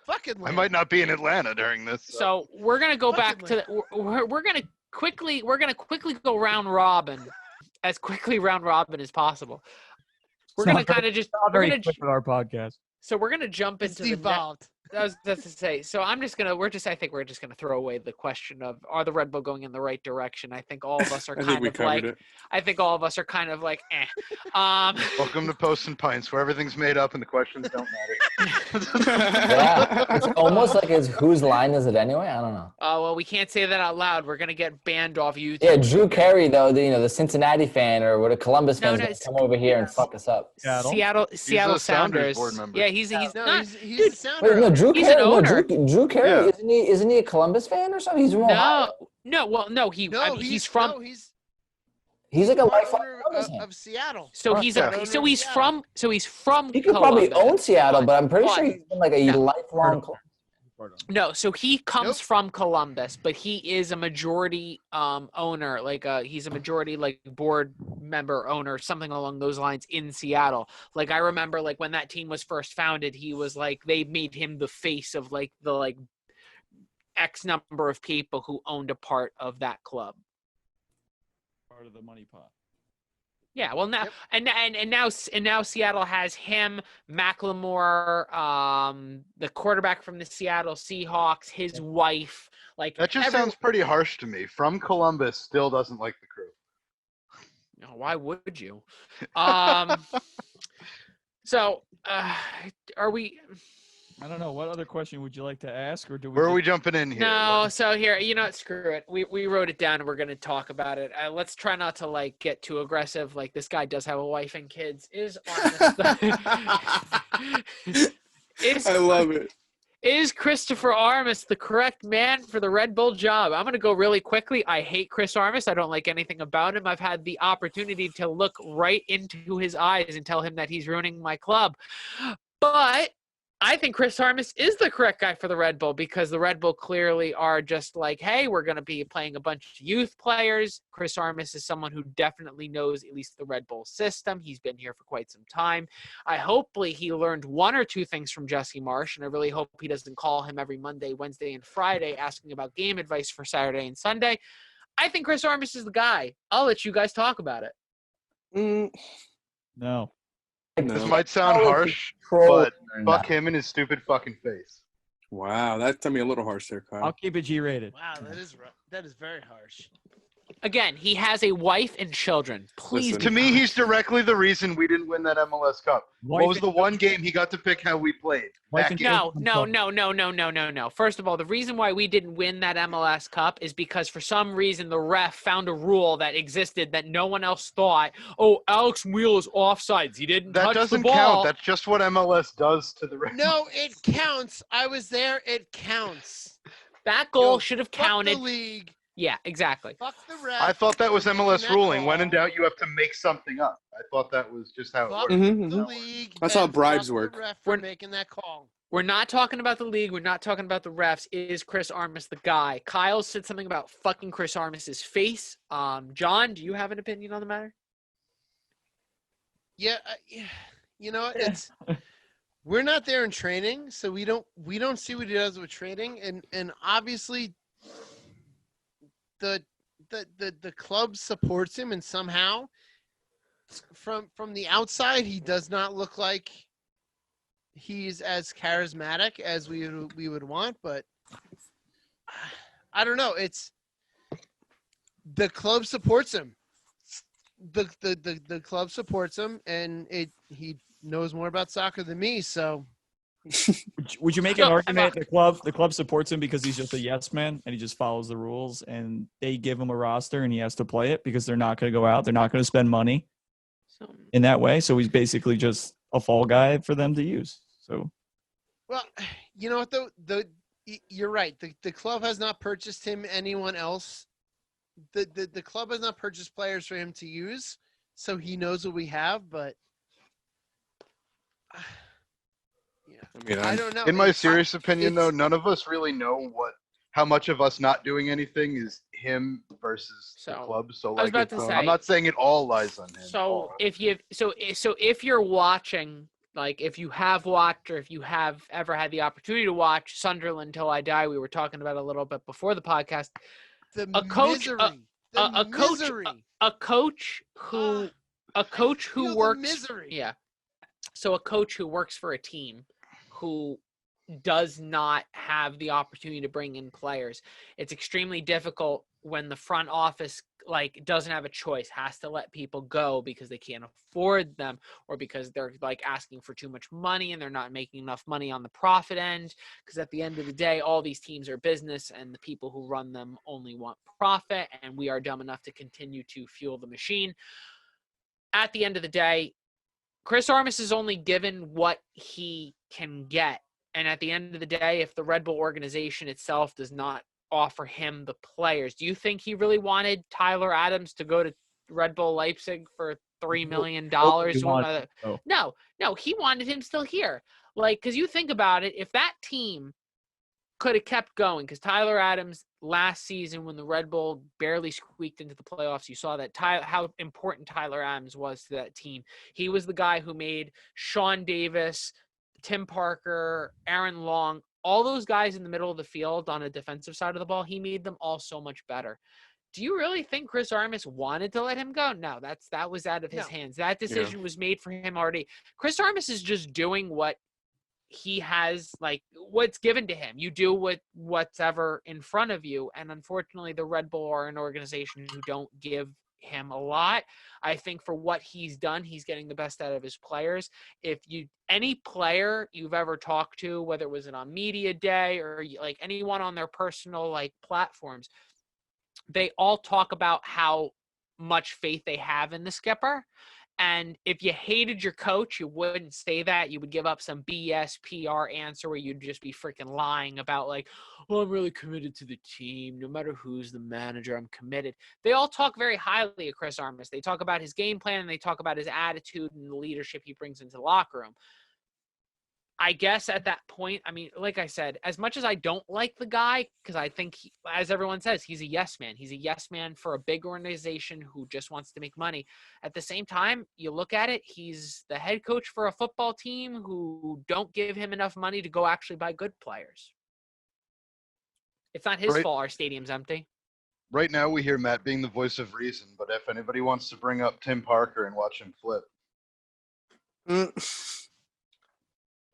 Fucking. I might not be in Atlanta during this. So we're gonna go back Fucking to we're gonna quickly go round robin, as quickly round robin as possible. We're gonna kind of just Not very quick with our podcast. So we're gonna jump It's into devolved. That's to say. So I think we're just gonna throw away the question of are the Red Bull going in the right direction. I think all of us are I think we covered it. I think all of us are kind of like, eh. Welcome to Posts and Pints, where everything's made up and the questions don't matter. Yeah, it's almost like it's whose line is it anyway? I don't know. Oh well, we can't say that out loud. We're gonna get banned off YouTube. Yeah, Drew Carey though, the Cincinnati fan or what a Columbus fan is gonna come over here and fuck us up. Seattle a Sounders. Sounders board member. Yeah, he's not. He's Dude, a sounder. Wait, no, Drew He's Carey. an No, owner. Drew Carey. Yeah. Isn't he a Columbus fan or something? He's from Ohio. He's like a lifelong owner Columbus fan. of Seattle. So he's from He could probably Columbus. own Seattle, but I'm pretty But- sure he's been like a lifelong. No, so he comes Nope. from Columbus, but he is a majority owner, he's a majority board member owner, something along those lines in Seattle. Like I remember when that team was first founded, he was they made him the face of the X number of people who owned a part of that club. Part of the money pot. Yeah, well now Yep. and now Seattle has him, Macklemore, the quarterback from the Seattle Seahawks, his wife. That just sounds pretty harsh to me. From Columbus, still doesn't like the crew. No, why would you? So, are we? I don't know. What other question would you like to ask, or do we? Where are we jumping in here? No. So here, screw it. We wrote it down and we're gonna talk about it. Let's try not to get too aggressive. This guy does have a wife and kids. I love it. Is Christopher Armas the correct man for the Red Bull job? I'm going to go really quickly. I hate Chris Armas. I don't like anything about him. I've had the opportunity to look right into his eyes and tell him that he's ruining my club. But I think Chris Armas is the correct guy for the Red Bull because the Red Bull clearly are just hey, we're going to be playing a bunch of youth players. Chris Armas is someone who definitely knows at least the Red Bull system. He's been here for quite some time. Hopefully he learned one or two things from Jesse Marsh, and I really hope he doesn't call him every Monday, Wednesday, and Friday asking about game advice for Saturday and Sunday. I think Chris Armas is the guy. I'll let you guys talk about it. No. This might sound harsh, but fuck him in his stupid fucking face. Wow, that's a little harsh there, Kyle. I'll keep it G-rated. Wow, that is very harsh. Again, he has a wife and children. Please. Listen. To me, he's directly the reason we didn't win that MLS Cup. What was the one game he got to pick how we played? That game. No. First of all, the reason why we didn't win that MLS Cup is because for some reason the ref found a rule that existed that no one else thought. Oh, Alex Wheel is offsides. He didn't touch the ball. That doesn't count. That's just what MLS does to the ref. No, it counts. I was there. It counts. That goal should have Fuck counted. the league. Yeah, exactly. Fuck the ref. I thought that was MLS that ruling. call. When in doubt, you have to make something up. I thought that was just how it Fuck worked. the league. That's how and bribes fuck work. The ref for making that call. We're not talking about the league. We're not talking about the refs. Is Chris Armas the guy? Kyle said something about fucking Chris Armas's face. John, do you have an opinion on the matter? Yeah, it's we're not there in training, so we don't see what he does with training, and obviously the club supports him, and somehow from the outside he does not look like he's as charismatic as we would want, but I don't know. It's the club supports him. the club supports him, and he knows more about soccer than me. So Would you make an argument the club supports him because he's just a yes man and he just follows the rules, and they give him a roster and he has to play it because they're not going to go out, they're not going to spend money in that way, so he's basically just a fall guy for them to use. So, well, you know what though, you're right. The club has not purchased him anyone else. The club has not purchased players for him to use, so he knows what we have. But yeah, I don't know. In my serious opinion, though, none of us really know how much of us not doing anything is him versus the club. So, I was like, about to say, I'm not saying it all lies on him. So if you're watching, like if you have watched or if you have ever had the opportunity to watch Sunderland Till I Die, we were talking about a little bit before the podcast. A coach who works, yeah. So a coach who works for a team who does not have the opportunity to bring in players. It's extremely difficult when the front office doesn't have a choice, has to let people go because they can't afford them or because they're asking for too much money and they're not making enough money on the profit end, because at the end of the day, all these teams are business and the people who run them only want profit, and we are dumb enough to continue to fuel the machine. At the end of the day, Chris Armas is only given what he can get. And at the end of the day, if the Red Bull organization itself does not offer him the players, do you think he really wanted Tyler Adams to go to Red Bull Leipzig for $3 million? No, he wanted him still here. Because you think about it, if that team could have kept going, because Tyler Adams last season when the Red Bull barely squeaked into the playoffs, you saw that how important Tyler Adams was to that team. He was the guy who made Sean Davis, Tim Parker, Aaron Long, all those guys in the middle of the field on a defensive side of the ball, he made them all so much better. Do you really think Chris Armas wanted to let him go? No, that was out of his hands. That decision was made for him already. Chris Armas is just doing what he has, what's given to him. You do what's ever in front of you. And unfortunately, the Red Bull are an organization who don't give him a lot. I think for what he's done, he's getting the best out of his players. If any player you've ever talked to, whether it was on media day or anyone on their personal platforms, they all talk about how much faith they have in the skipper. And if you hated your coach, you wouldn't say that. You would give up some BS PR answer where you'd just be freaking lying about I'm really committed to the team. No matter who's the manager, I'm committed. They all talk very highly of Chris Armas. They talk about his game plan and they talk about his attitude and the leadership he brings into the locker room. I guess at that point, like I said, as much as I don't like the guy, because I think, as everyone says, he's a yes man. He's a yes man for a big organization who just wants to make money. At the same time, you look at it, he's the head coach for a football team who don't give him enough money to go actually buy good players. It's not his fault our stadium's empty. Right now, we hear Matt being the voice of reason, but if anybody wants to bring up Tim Parker and watch him flip.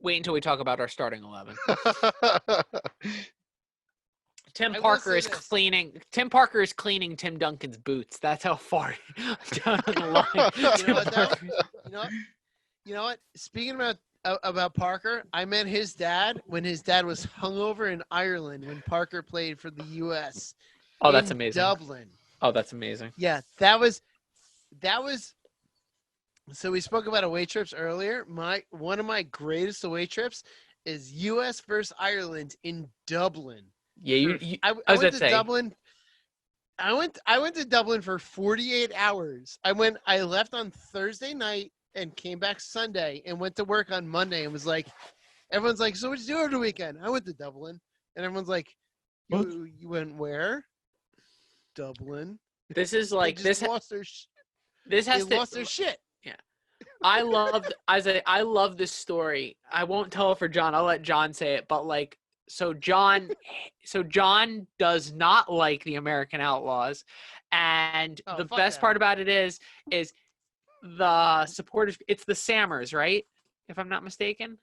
Wait until we talk about our starting 11. Tim Parker is cleaning Tim Duncan's boots. That's how far down the line. You know what? Speaking about Parker, I met his dad when his dad was hungover in Ireland when Parker played for the U.S. Oh, that's amazing. Dublin. Oh, that's amazing. Yeah, that was. So we spoke about away trips earlier. One of my greatest away trips is U.S. versus Ireland in Dublin. Yeah, I went to Dublin. I went to Dublin for 48 hours. I left on Thursday night and came back Sunday and went to work on Monday and was everyone's like, so what'd you do over the weekend? I went to Dublin. And everyone's like, you went where? Dublin. This is this lost their lost their shit. Yeah. I love this story. I won't tell it for John. I'll let John say it. But so John does not like the American Outlaws. And the best part about it is the supporters. It's the Sammers, right? If I'm not mistaken.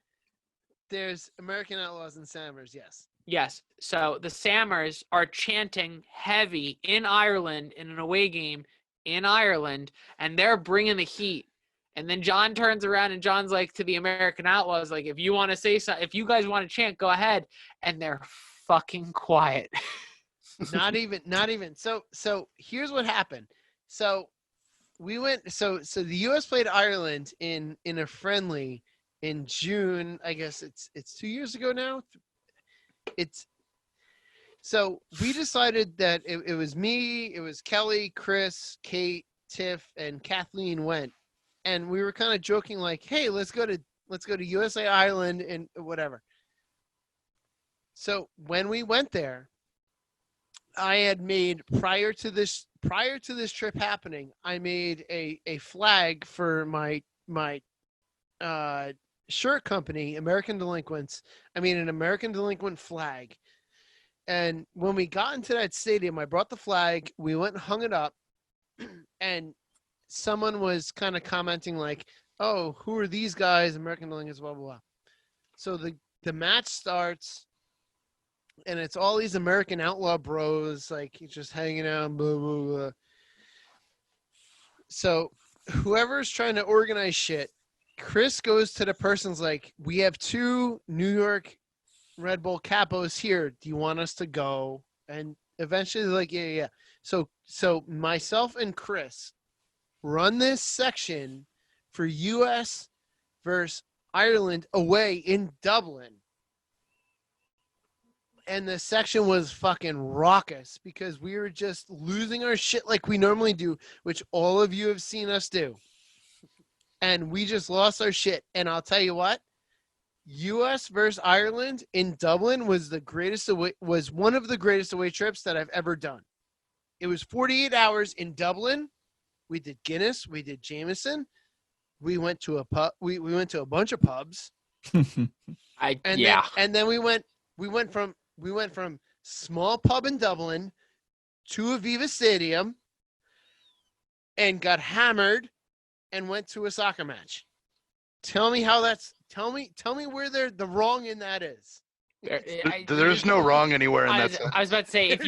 There's American Outlaws and Sammers, yes. Yes. So the Sammers are chanting heavy in Ireland in an away game in Ireland, and they're bringing the heat. And then John turns around and John's like to the American Outlaws, like, if you want to say something, if you guys want to chant, go ahead. And they're fucking quiet. Not even. So here's what happened. So we went. So the U.S. played Ireland in a friendly in June. I guess it's 2 years ago now. So we decided that it was me, it was Kelly, Chris, Kate, Tiff, and Kathleen went, and we were kind of joking like, hey, let's go to USA Ireland and whatever. So when we went there, I had made prior to this trip happening, I made a flag for my shirt company, American Delinquents. I mean, an American Delinquent flag. And when we got into that stadium, I brought the flag. We went and hung it up, and someone was kind of commenting like, "Oh, who are these guys? American Delinquents, blah blah blah." So the match starts. And it's all these American Outlaw bros, like just hanging out, blah, blah, blah. So whoever's trying to organize shit, Chris goes to the person's like, we have 2 New York Red Bull capos here. Do you want us to go? And eventually they're like, yeah. So myself and Chris run this section for US versus Ireland away in Dublin. And the section was fucking raucous because we were just losing our shit like we normally do, which all of you have seen us do. And we just lost our shit. And I'll tell you what, U.S. versus Ireland in Dublin was one of the greatest away trips that I've ever done. It was 48 hours in Dublin. We did Guinness. We did Jameson. We went to a pub. We went to a bunch of pubs. And then we went from small pub in Dublin to Aviva Stadium and got hammered and went to a soccer match. Tell me where the wrong in that is. There's no wrong anywhere in that. I was about to say, if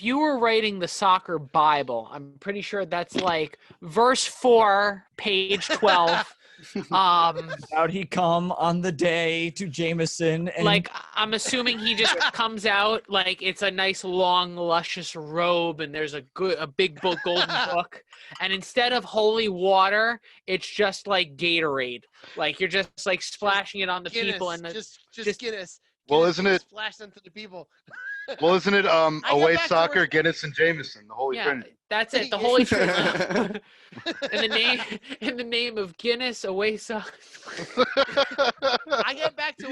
you were writing the soccer Bible, I'm pretty sure that's like verse 4, page 12. Out he come on the day to Jameson, and like I'm assuming he just comes out like it's a nice long luscious robe and there's a big book, golden book, and instead of holy water it's just like Gatorade, like you're just like splashing it on the Guinness, people and just Guinness. Well, Guinness, isn't it splash them to the people? Well, isn't it away back to soccer, work. Guinness, and Jameson, the Holy Trinity? That's it, the Holy Trinity. in the name of Guinness, away soccer. I get back to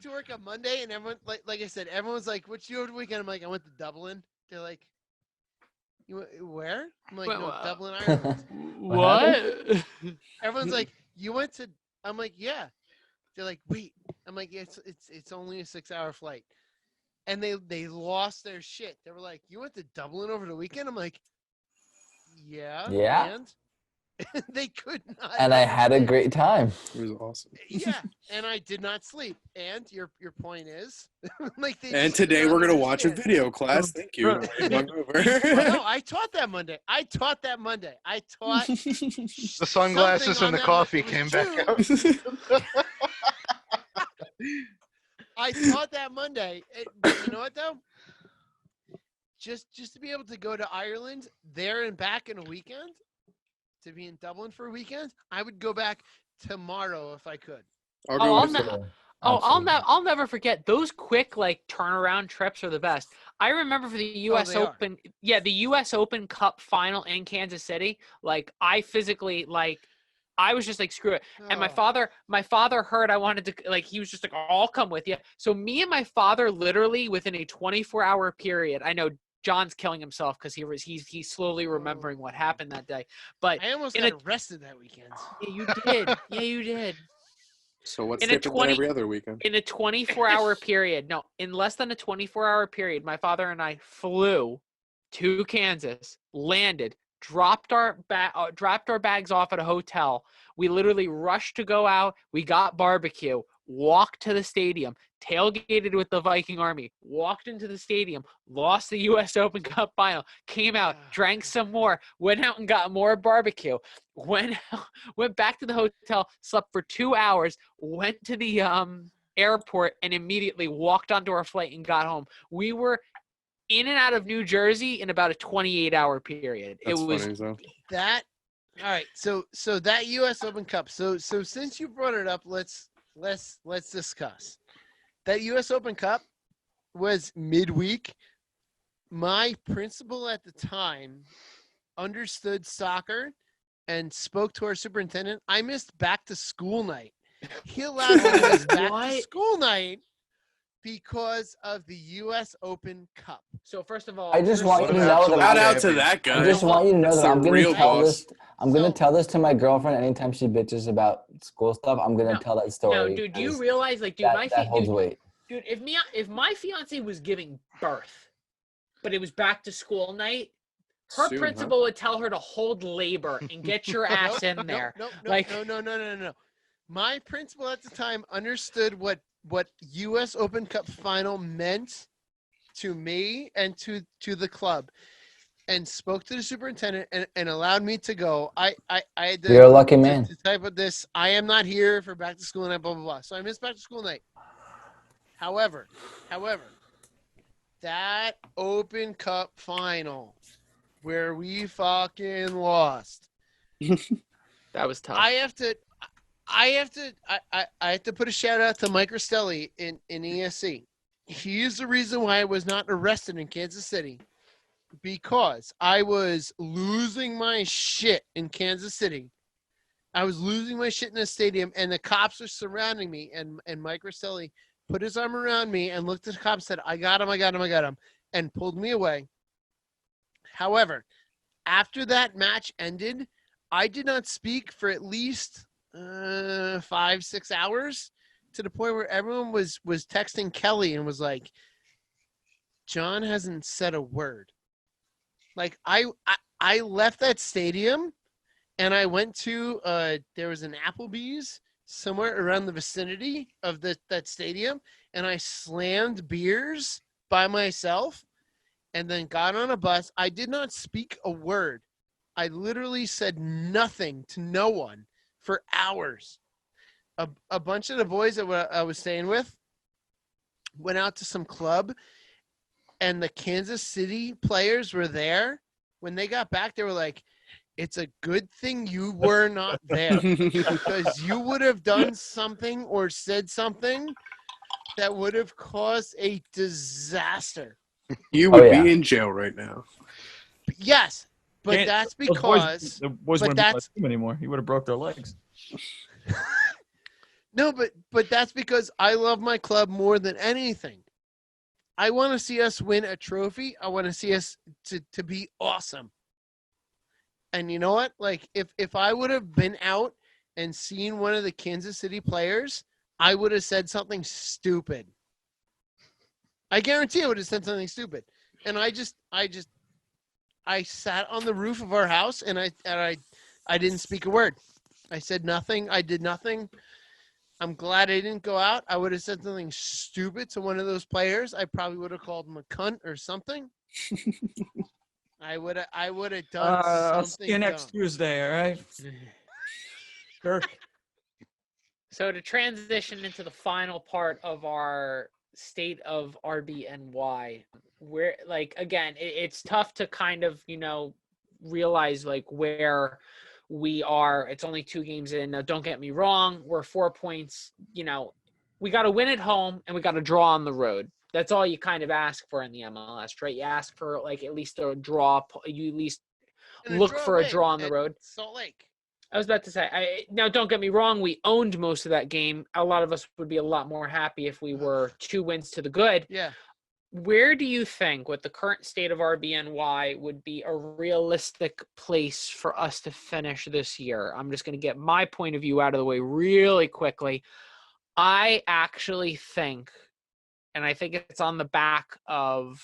work on Monday, and everyone, like I said, everyone's like, "What you do over the weekend?" I'm like, "I went to Dublin." They're like, "You went where?" I'm like, "No, Dublin, Ireland." What? Everyone's like, "You went to?" I'm like, "Yeah." They're like, "Wait." I'm like, yeah, "It's only a 6-hour flight," and they lost their shit. They were like, "You went to Dublin over the weekend?" I'm like, "Yeah." Yeah. And they could not. And I had a understand. great time. It was awesome. Yeah, and I did not sleep. And your point is, like, they And just did today not we're gonna watch a understand. video class. Thank you. Well, no, I taught that Monday. I taught The sunglasses something and the on that coffee Monday. came back out. I taught that Monday. But you know what though? Just to be able to go to Ireland there and back in a weekend, to be in Dublin for a weekend, I would go back tomorrow if I could. I'll never forget those quick like turnaround trips are the best. I remember for the U.S. Open, the U.S. Open Cup final in Kansas City. Like I physically I was just like, screw it. And my father heard I wanted to, like, he was just like, I'll come with you. So me and my father literally within a 24-hour period, I know John's killing himself because he's slowly remembering what happened that day. But I almost got arrested that weekend. Yeah, you did. Yeah, you did. So what's different than every other weekend? In a 24-hour period, no, in less than a 24-hour period, my father and I flew to Kansas, landed, dropped our bags off at a hotel. We literally rushed to go out. We got barbecue, walked to the stadium, tailgated with the Viking Army, walked into the stadium, lost the U.S. Open Cup final, came out, drank some more, went out and got more barbecue, went back to the hotel, slept for 2 hours, went to the airport, and immediately walked onto our flight and got home. We were in and out of New Jersey in about a 28-hour period. That's it was funny, though. That all right. So that U.S. Open Cup. So since you brought it up, let's discuss. That U.S. Open Cup was midweek. My principal at the time understood soccer and spoke to our superintendent. I missed back to school night. He allowed me to miss back to school night because of the U.S. Open Cup. So first of all, I just want you to know that Shout out to that guy. I just want you to know That's that the I'm going real to tell boss. this. I'm going to tell this to my girlfriend anytime she bitches about school stuff. I'm going to tell that story. No, dude, do you realize, like, dude, that holds weight. Dude, if my fiance was giving birth, but it was back to school night, her Soon, principal would tell her to hold labor and get your ass in there. No. Like- No. My principal at the time understood what U.S. Open Cup final meant to me and to the club, and spoke to the superintendent and allowed me to go. I had to, You're a lucky man. to type of this. I am not here for back to school night. Blah blah blah. So I missed back to school night. However, that Open Cup final where we fucking lost. That was tough. I have to put a shout out to Mike Rostelli in ESC. He is the reason why I was not arrested in Kansas City, because I was losing my shit in Kansas City. I was losing my shit in the stadium, and the cops were surrounding me, and Mike Rostelli put his arm around me and looked at the cops and said, I got him, and pulled me away. However, after that match ended, I did not speak for at least 5-6 hours, to the point where everyone was texting Kelly and was like, John hasn't said a word. Like I left that stadium and I went to there was an Applebee's somewhere around the vicinity of that stadium, and I slammed beers by myself and then got on a bus. I did not speak a word. I literally said nothing to no one for hours. A bunch of the boys that I was staying with went out to some club, and the Kansas City players were there. When they got back, they were like, it's a good thing you were not there, because you would have done something or said something that would have caused a disaster. You would be in jail right now. Yes, but that's because the boys wouldn't be on the team anymore. He would have broke their legs. No, but that's because I love my club more than anything. I want to see us win a trophy. I want to see us to be awesome. And you know what? Like, if I would have been out and seen one of the Kansas City players, I would have said something stupid. I guarantee I would have said something stupid. And I sat on the roof of our house and I didn't speak a word. I said nothing. I did nothing. I'm glad I didn't go out. I would have said something stupid to one of those players. I probably would have called him a cunt or something. I would have done something. I'll see you next Tuesday, all right? Sure. So to transition into the final part of our state of RBNY, where, like, again, it's tough to kind of, realize like where we are. It's only 2 games in. Now, don't get me wrong. We're 4 points. We got to win at home and we got to draw on the road. That's all you kind of ask for in the MLS, right? You ask for like at least a draw. You at least look for a draw on the road. Salt Lake. I was about to say, now don't get me wrong. We owned most of that game. A lot of us would be a lot more happy if we were 2 wins to the good. Yeah. Where do you think, with the current state of RBNY, would be a realistic place for us to finish this year? I'm just going to get my point of view out of the way really quickly. I actually think, and I think it's on the back of,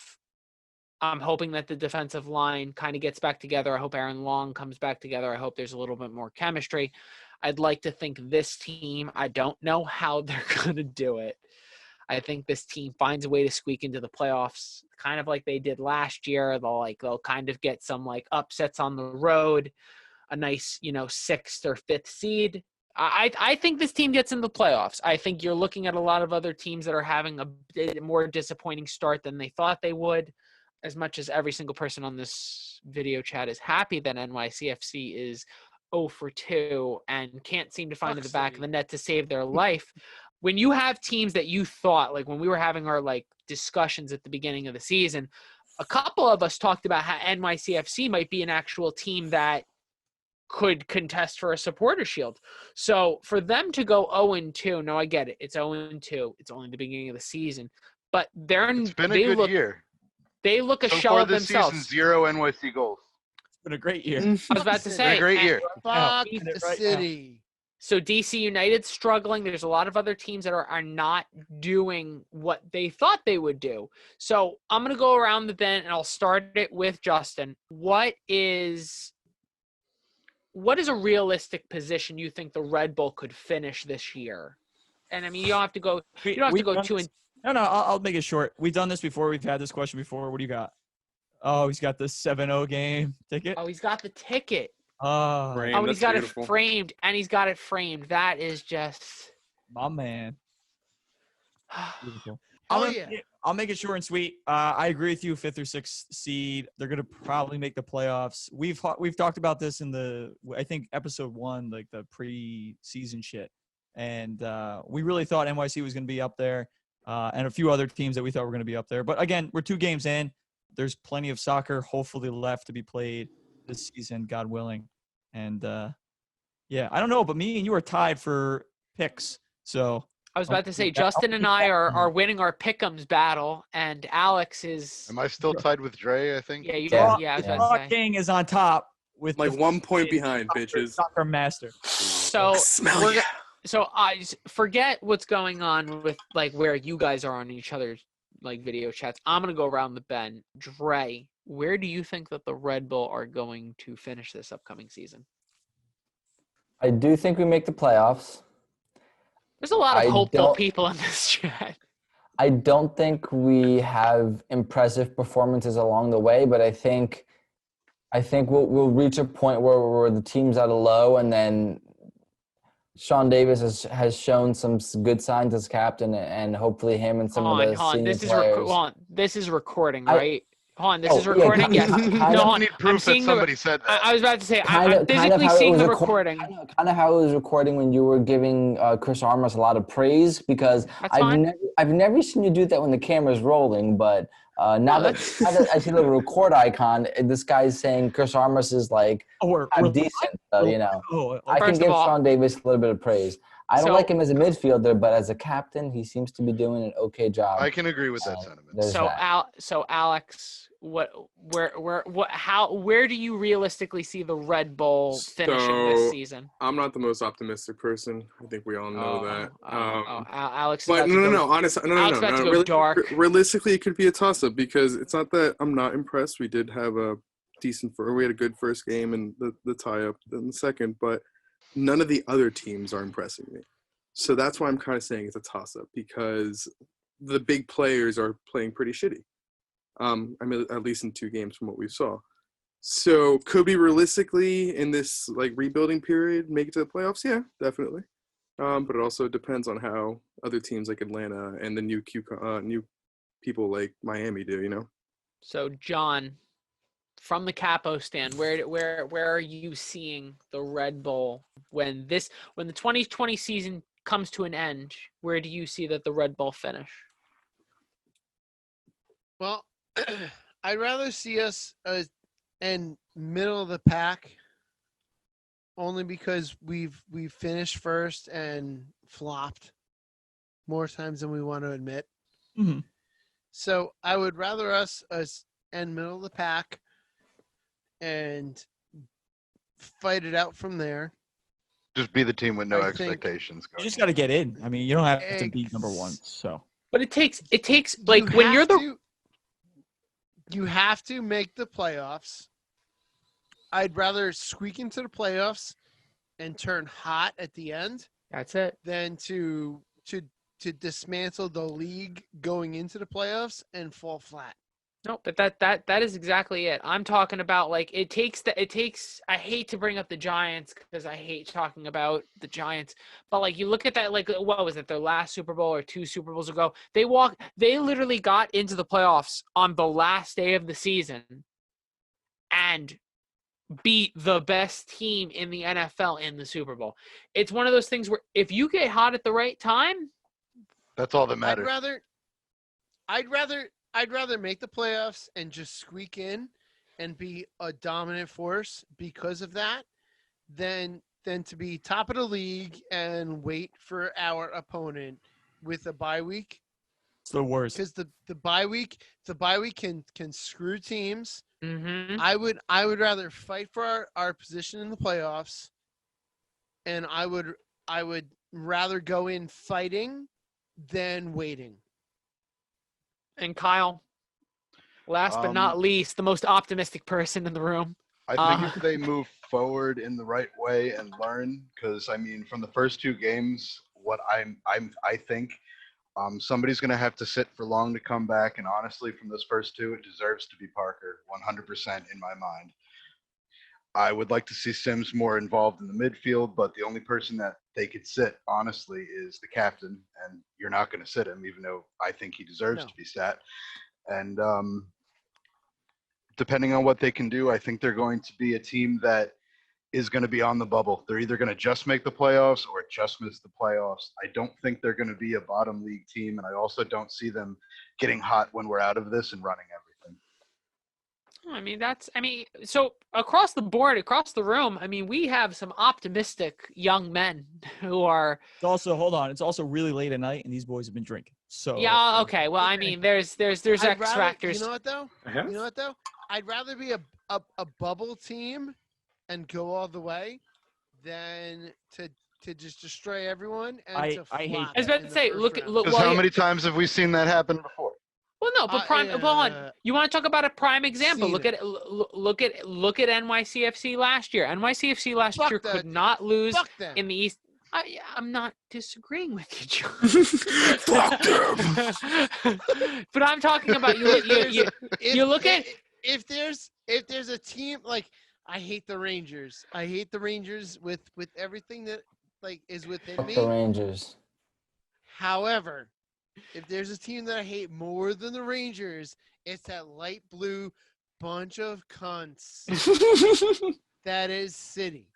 I'm hoping that the defensive line kind of gets back together. I hope Aaron Long comes back together. I hope there's a little bit more chemistry. I'd like to think this team, I don't know how they're going to do it. I think this team finds a way to squeak into the playoffs, kind of like they did last year. They'll kind of get some like upsets on the road, a nice, 6th or 5th seed. I think this team gets in the playoffs. I think you're looking at a lot of other teams that are having a more disappointing start than they thought they would. As much as every single person on this video chat is happy that NYCFC is 0 for 2 and can't seem to find the back of the net to save their life. When you have teams that you thought, like when we were having our like discussions at the beginning of the season, a couple of us talked about how NYCFC might be an actual team that could contest for a supporter shield. So for them to go 0-2, no, I get it. It's 0-2. It's only the beginning of the season, but It's been a good year. They look a So shell far of this themselves. season, 0 NYC goals. It's been a great year. I was about to say, Been a great year. Fuck Yeah. the Right city. So DC United's struggling. There's a lot of other teams that are not doing what they thought they would do. So I'm going to go around the bend, and I'll start it with Justin. What is a realistic position you think the Red Bull could finish this year? And I mean, you don't have to go. You don't have to go two and. No, I'll make it short. We've done this before. We've had this question before. What do you got? Oh, he's got the 7-0 game ticket. Oh, he's got the ticket. Oh, Frame, Oh, and he's that's got beautiful. it framed, and he's got it framed. That is just. my man. Beautiful. Oh, I'm yeah. gonna- I'll make it short and sweet. I agree with you. 5th or 6th seed. They're gonna probably make the playoffs. We've talked about this in I think episode 1, like the pre-season shit, and we really thought NYC was gonna be up there, and a few other teams that we thought were gonna be up there. But again, we're 2 games in. There's plenty of soccer hopefully left to be played this season, God willing. And yeah, I don't know, but me and you are tied for picks. So I was about to say, Justin and I are winning our pick'ems battle, and Alex is. Am I still tied with Dre, I think? Yeah, I was Yeah. about to say. King is on top with Like the 1 point behind, bitches. soccer master. So Smell we're ya. so I forget what's going on with like where you guys are on each other's like video chats. I'm gonna go around the bend. Dre, where do you think that the Red Bull are going to finish this upcoming season? I do think we make the playoffs. There's a lot of I hopeful don't- people in this chat. I don't think we have impressive performances along the way, but I think we'll reach a point where the team's at a low, and then Sean Davis has shown some good signs as captain, and hopefully him and some of the senior players. This is recording, I- right? Hold on, this Oh, is yeah, recording. Yes. kind No, of- hold I on. need I'm proof that seeing somebody said that. I was about to say, Kind I'm of physically how it seeing was the recording. recording. Kind of how it was recording when you were giving Chris Armas a lot of praise, because That's fine. I've never seen you do that when the camera's rolling, but now No, that I see the record icon, this guy's saying Chris Armas is like Or I'm decent, so I can First of give all- Sean Davis a little bit of praise. I don't So- like him as a midfielder, but as a captain, he seems to be doing an okay job. I can agree with that sentiment. There's that. So Alex, where do you realistically see the Red Bull finishing this So, season? I'm not the most optimistic person. I think we all know that. Alex. is But about to go- no. Honestly, Alex about to go dark. Realistically, it could be a toss-up because it's not that I'm not impressed. We did have a we had a good first game and the tie-up in the second, but none of the other teams are impressing me. So that's why I'm kind of saying it's a toss-up, because the big players are playing pretty shitty. I mean, at least in 2 games from what we saw. So could we realistically in this like rebuilding period make it to the playoffs? Yeah, definitely. But it also depends on how other teams like Atlanta and the new people like Miami do. So John, from the Capo stand, where are you seeing the Red Bull when the 2020 season comes to an end? Where do you see that the Red Bull finish? Well, I'd rather see us in middle of the pack, only because we've finished first and flopped more times than we want to admit. Mhm. So I would rather us end middle of the pack and fight it out from there. Just be the team with no I think- expectations. You just got to get in. I mean, you don't have to be number 1. Ex- So But it takes like when you're you have to make the playoffs. I'd rather squeak into the playoffs and turn hot at the end That's it. than to dismantle the league going into the playoffs and fall flat. No, but that is exactly it. I'm talking about like it takes. I hate to bring up the Giants because I hate talking about the Giants, but like you look at that, like what was it, their last Super Bowl or 2 Super Bowls ago? They literally got into the playoffs on the last day of the season, and beat the best team in the NFL in the Super Bowl. It's one of those things where if you get hot at the right time, That's all that matters. I'd rather make the playoffs and just squeak in and be a dominant force because of that than to be top of the league and wait for our opponent with a bye week. It's the worst. Because the bye week can screw teams. mm-hmm. I would rather fight for our position in the playoffs, and I would rather go in fighting than waiting. And Kyle, last but not least, the most optimistic person in the room. I think if they move forward in the right way and learn, because I mean, from the first 2 games, what I think somebody's going to have to sit for long to come back. And honestly, from those first 2, it deserves to be Parker, 100% in my mind. I would like to see Sims more involved in the midfield, but the only person that they could sit, honestly, is the captain. And you're not going to sit him, even though I think he deserves to be sat. And depending on what they can do, I think they're going to be a team that is going to be on the bubble. They're either going to just make the playoffs or just miss the playoffs. I don't think they're going to be a bottom league team, and I also don't see them getting hot when we're out of this and running everything. So across the board, across the room, we have some optimistic young men who are. It's also, hold on, it's also really late at night, and these boys have been drinking. So yeah, okay. Well, there's X factors. You know what though? I'd rather be a bubble team and go all the way than to just destroy everyone and I flop hate I was about to say, look. Because how many times have we seen that happen before? Well, no, but hold on. You want to talk about a prime example? Look at NYCFC last year. NYCFC last year could not lose in the East. I'm not disagreeing with you, John. Fuck them. But I'm talking about you look at if there's a team like I hate the Rangers. I hate the Rangers with everything that is within Fuck me. the Rangers. However, if there's a team that I hate more than the Rangers, it's that light blue bunch of cunts. That is City.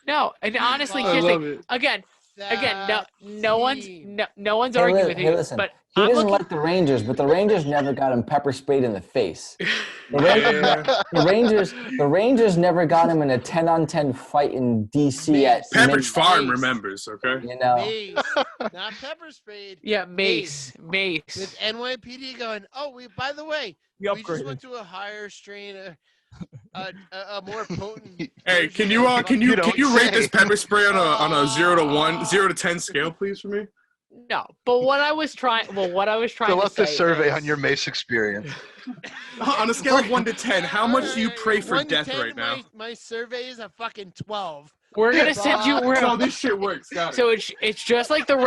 No, and honestly, I here's the love thing. it. Again, no one's arguing with you. Listen, but he I'm doesn't looking. like the Rangers, but the Rangers never got him pepper sprayed in the face. Yeah. The Rangers never got him in a 10-on-10 fight in DC at Pepperidge Farm Mace. remembers, okay? You know, Mace, not pepper sprayed. Yeah, Mace. With NYPD going, by the way, we we just upgraded. went to a higher strain, a more potent. Hey, can you rate this pepper spray on a 0 to 10 scale, please, for me? No, but what I was trying Fill to out say the survey is, on your Mace experience. On a scale of 1 to 10, how much do you pray for 1 to death 10, right now? My survey is a fucking 12. we're gonna send you. That's how this shit works. Got it. So it's just like the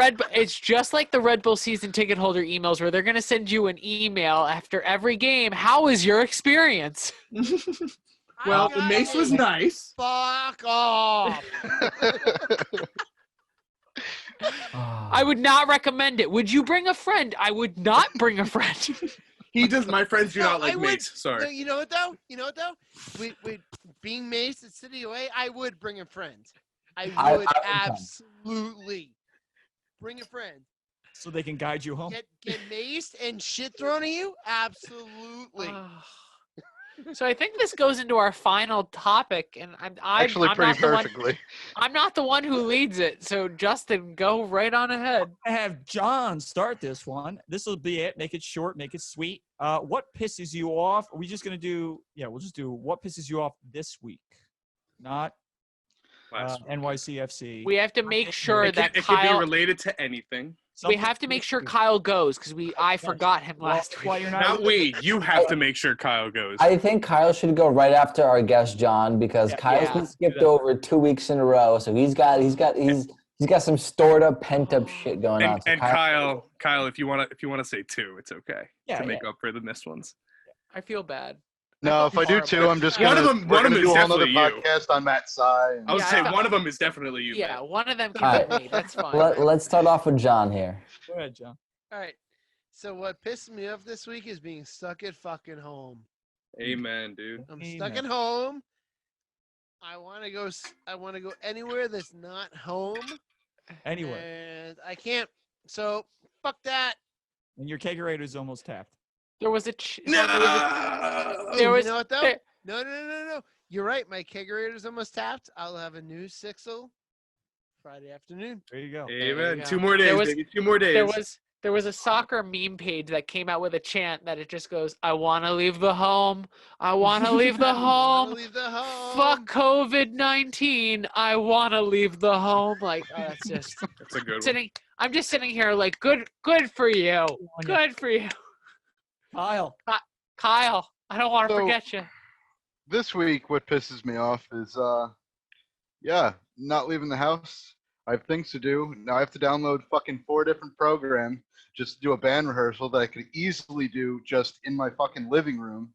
Red Bull season ticket holder emails where they're gonna send you an email after every game. How was your experience? Well, the Mace was nice. Fuck off. I would not recommend it. Would you bring a friend? I would not bring a friend. He does. My friends do not I like would- Mace. Sorry. No, you know what though? With being Mace at City away, I would bring a friend. I I would would come. absolutely bring a friend. So they can guide you home. Get maced and shit thrown at you? Absolutely. So I think this goes into our final topic, and Actually, I'm pretty not the one- perfectly. I'm not the one who leads it, so Justin, go right on ahead. I have John start this one. This will be it. Make it short, make it sweet. What pisses you off? Are we just gonna do? Yeah, we'll just do what pisses you off this week, not Last one. NYCFC. We have to make sure It that could be Kyle. related to anything. We have to make sure Kyle goes because I forgot him last That's why week. you're Not we. You have to make sure Kyle goes. I think Kyle should go right after our guest John because Kyle's been skipped over 2 weeks in a row, so he's got some stored up, pent up shit going on. So And Kyle, if you wanna say 2, it's okay to make up for the missed ones. I feel bad. No, if I do 2, I'm just gonna. One of them do is a whole other definitely you. podcast on Matt's side. I would say one of them is definitely you. Yeah, man. one of them can be me. That's fine. Let's start off with John here. Go ahead, John. All right. So what pissed me off this week is being stuck at fucking home. Amen, dude. I'm stuck at home. I want to go anywhere that's not home. Anyway. And I can't. So fuck that. And your kegerator's almost tapped. There was a. You know what though? No. You're right. My kegerator's almost tapped. I'll have a new Sixel Friday afternoon. There you go. Amen. 2 more days, baby. 2 more days. There was a soccer meme page that came out with a chant that it just goes, "I want to leave the home. I want to leave the home. Leave the home. Fuck COVID-19. I want to leave the home." Like, that's just. That's a good one. I'm just sitting here like, good for you. Good for you. Kyle, I don't want to So- forget you. This week, what pisses me off is, not leaving the house. I have things to do. Now I have to download fucking 4 different programs just to do a band rehearsal that I could easily do just in my fucking living room.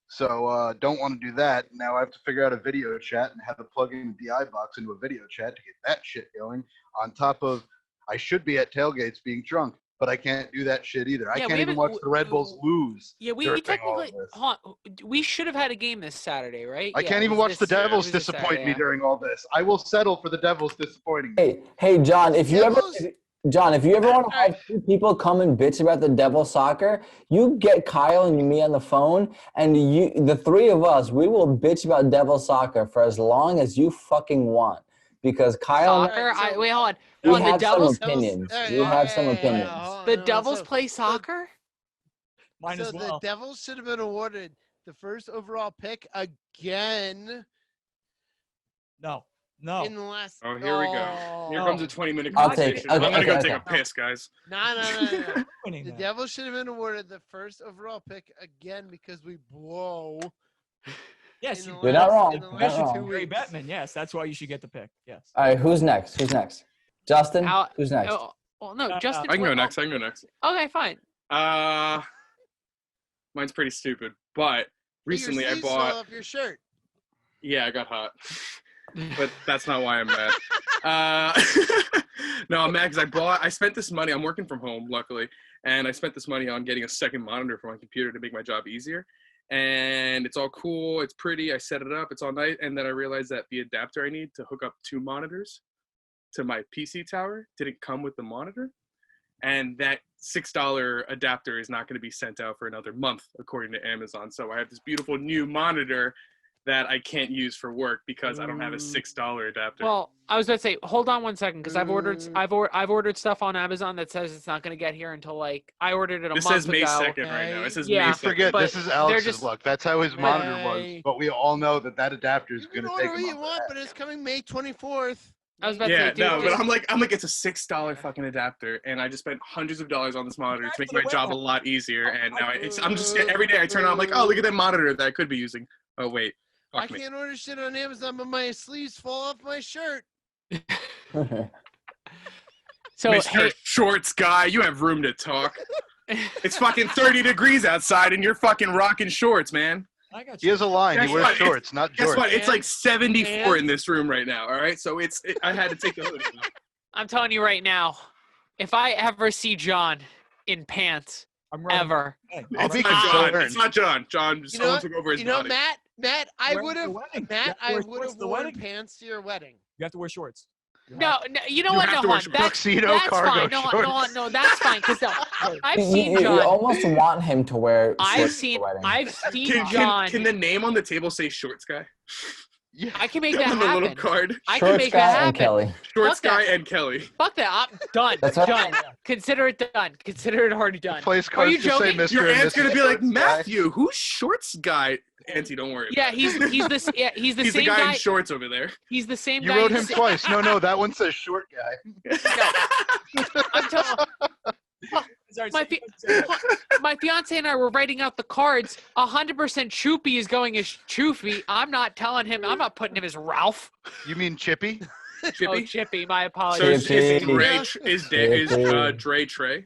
So don't want to do that. Now I have to figure out a video chat and have to plug in the DI box into a video chat to get that shit going. On top of, I should be at tailgates being drunk, but I can't do that shit either. I can't even watch the Red Bulls lose. Yeah, we during all technically. of this. Hold on, we should have had a game this Saturday, right? I can't even watch the Devils disappoint me during all this. I will settle for the Devils disappointing me. Hey, John, if you ever Devils? want to have 2 people come and bitch about the Devil soccer, you get Kyle and me on the phone, and the 3 of us, we will bitch about Devil soccer for as long as you fucking want. Because Kyle Soccer? Alright, so- Wait, hold on. we Hold on, the have some Devils. opinions. Alright, We have some opinions. The Devils play soccer? mine So as well. the Devils should have been awarded the first overall pick again No. in the last. Oh, here we go. Here Oh. comes a 20-minute I'll take conversation. it. I'm gonna go Okay. take a piss, guys. No. Winning The that. Devils should have been awarded the first overall pick again because we blow. Yes, in you the You're not last- wrong. in the You're last not two wrong. Gary weeks. Bettman. Yes, that's why you should get the pick. Yes. All right, who's next? Justin? Al- Who's next? Oh, well, no, No, Justin. I can go next. Okay, fine. Mine's pretty stupid, but recently Your I sleeves fell bought. off your shirt. Yeah, I got hot, but that's not why I'm mad. No, I'm mad because I spent this money. I'm working from home, luckily, and I spent this money on getting a second monitor for my computer to make my job easier. And it's all cool. It's pretty. I set it up. It's all nice. And then I realized that the adapter I need to hook up 2 monitors to my PC tower didn't come with the monitor. And that $6 adapter is not going to be sent out for another month, according to Amazon. So I have this beautiful new monitor that I can't use for work because I don't have a $6 adapter. Well, I was about to say, hold on one second, because I've ordered stuff on Amazon that says it's not going to get here until I ordered it a this month says May ago. 2nd right now. It says Yeah. May You 2nd. forget, But this is they're Alex's just- luck. That's how his monitor Hey. was. But we all know that adapter is You going can to take order a what you month. want, but it's coming May 24th. I was about to Yeah, say, dude, no, but just- I'm like, it's a $6 fucking adapter, and I just spent hundreds of dollars on this monitor to make my job a lot easier. And now I'm just every day I turn on, I'm like, oh, look at that monitor that I could be using. Oh wait, I fuck me. can't order shit on Amazon, but my sleeves fall off my shirt. so Mr. hey, Shorts guy, you have room to talk. It's fucking 30 degrees outside, and you're fucking rocking shorts, man. I got He you. has a line. Guess He wears what? shorts, not Guess jorts. what? It's like 74 And- in this room right now. All right, so I had to take the hood off. I'm telling you right now, if I ever see John in pants, I'm running. ever, Hey, I'll be It's not John. concerned. It's not John. John, You know someone what? took over his You know, body. Matt, I Wearing would the have, wedding. Matt, You have to I wear would shorts have to the worn wedding. pants to your wedding. You have to wear shorts. no, you know You what? have No, to wear hold on. Tuxedo that's cargo fine. No, that's fine. Because I've seen you John. almost want him to wear I've shorts at seen the wedding. I've seen John. Can the name on the table say Shorts guy? Yeah. I can make Give that him the little happen. card. I can Short make Sky that and happen. Kelly. Short Fuck Sky that. and Kelly. Fuck that. I'm done. That's what- Done. Consider it done. Consider it already done. Place Are you cards just say joking? Mr. Your and aunt's gonna Mrs. be like, Short Sky. Matthew, who's Shorts guy? Auntie, don't worry. Yeah, about he's it. he's the He's the same guy guy. in shorts over there. He's the same You guy. wrote you him say- twice. No, that one says short guy. I'm telling. My fiance and I were writing out the cards. 100% Choopy is going as Choofy. I'm not telling him. I'm not putting him as Ralph. You mean Chippy? Chippy. Oh, Chippy. My So apologies. Chippy. is Dre Trey?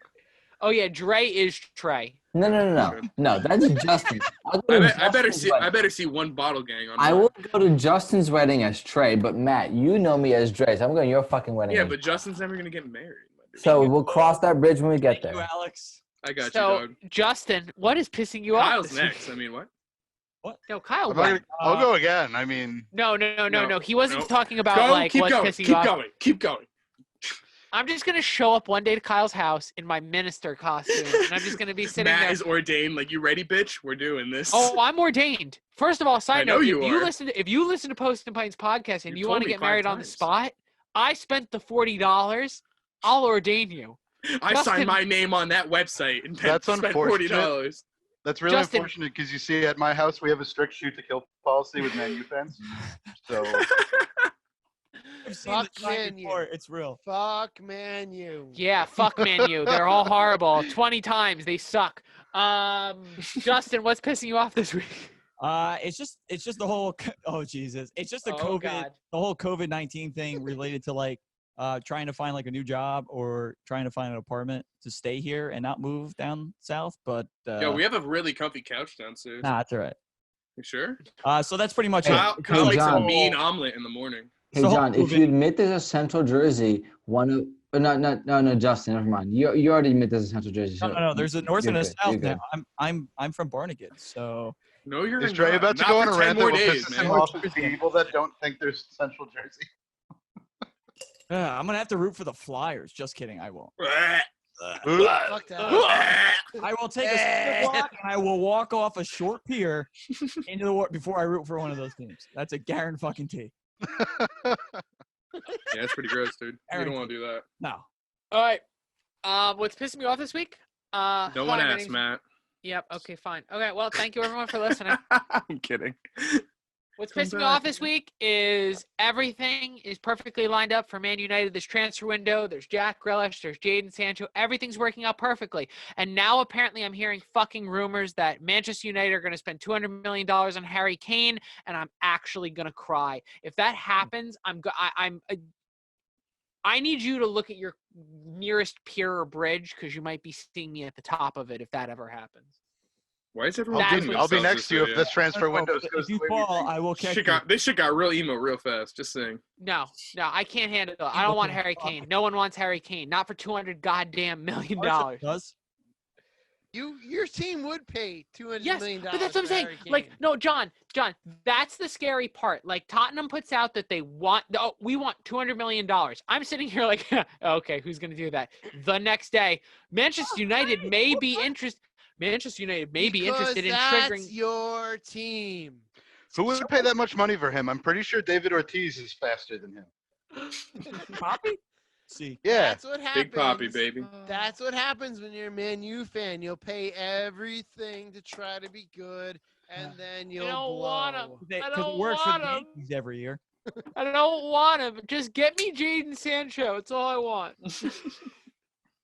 Oh yeah, Dre is Trey. No. That's Justin. I'll go to I better Justin's see. wedding. I better see one bottle gang on. I mine. will go to Justin's wedding as Trey, but Matt, you know me as Dre, so I'm going to your fucking wedding. Yeah, as but Justin's never gonna get married. my dude. So we'll cross that bridge when we get Thank you, there. Alex. I got So you, dog. Justin, what is pissing you off? Kyle's this week? next. I mean, what? No, Kyle. I'm not What? gonna- I'll go again. I mean, No. He wasn't No. talking about Go. like Keep what's going. pissing you Keep off. going. Keep going. I'm just gonna show up one day to Kyle's house in my minister costume, and I'm just gonna be sitting Matt there. is ordained. Like, you ready, bitch? We're doing this. Oh, I'm ordained. First of all, side I know note: you if you are. listen to Posts and Pints podcast and You you told want to me get 5 married on the times. spot, I spent the $40. I'll ordain you. I Justin- signed my name on that website and That's spent unfortunate. $40. that's really Justin- unfortunate because you see, at my house we have a strict shoot to kill policy with Man U fans. So I've seen Fuck the sign Man U. before. It's real. Fuck Man U. Yeah, fuck Man U. They're all horrible. 20 times they suck. Justin, what's pissing you off this week? It's just the whole. Oh Jesus! It's just the Oh, COVID, God. the whole COVID-19 thing related to like trying to find like a new job or trying to find an apartment to stay here and not move down south. But Yo, we have a really comfy couch downstairs. nah, that's all right. You sure? So that's pretty much Kyle, it. Kyle makes a John. mean omelet in the morning. Hey, So John, if moving- you admit there's a Central Jersey, no, Justin, never mind. You already admit there's a Central Jersey. so No. There's a north you're and a good, south you're good. now. I'm from Barnegat, so No, you're is not. Dre about to Not go for on a 10 rant that more will days, piss man. him off with people that don't think there's Central Jersey? I'm gonna have to root for the Flyers. Just kidding, I won't. Fuck that. I will take a cinder block and I will walk off a short pier into the water before I root for one of those teams. That's a guarantee. Yeah, it's pretty gross, dude. You don't want to do that. No. All right. What's pissing me off this week? No one hi, my asked, name's- Matt. Yep. Okay, fine. Okay, well, thank you everyone for listening. I'm kidding. What's Come pissing me back, off this week is everything is perfectly lined up for Man United this transfer window. There's Jack Grealish, there's Jadon Sancho. Everything's working out perfectly. And now apparently I'm hearing fucking rumors that Manchester United are going to spend $200 million on Harry Kane, and I'm actually going to cry. If that happens, I need you to look at your nearest pier or bridge because you might be seeing me at the top of it if that ever happens. Why is everyone That's doing what- I'll be themselves next to you if this transfer window goes If the you way we fall, think. I will catch you. This shit got real emo real fast. Just saying. No, I can't handle it. I don't want Harry Kane. No one wants Harry Kane. Not for $200 goddamn million. Does Your team would pay $200 Yes, million but that's what I'm for saying. Harry Like, Kane. no, John, that's the scary part. Like, Tottenham puts out that they want, we want $200 million. I'm sitting here like, okay, who's going to do that? The next day, Manchester United may be interested. Manchester United may be interested in Because triggering. that's your team. Who would pay that much money for him? I'm pretty sure David Ortiz is faster than him. Poppy? See. Yeah. That's what happens. Big Poppy, baby. That's what happens when you're a Man U fan. You'll pay everything to try to be good, and then you'll don't blow. want him. I Because don't it works for want the him. Yankees every year. I don't want him. Just get me Jadon Sancho. That's all I want.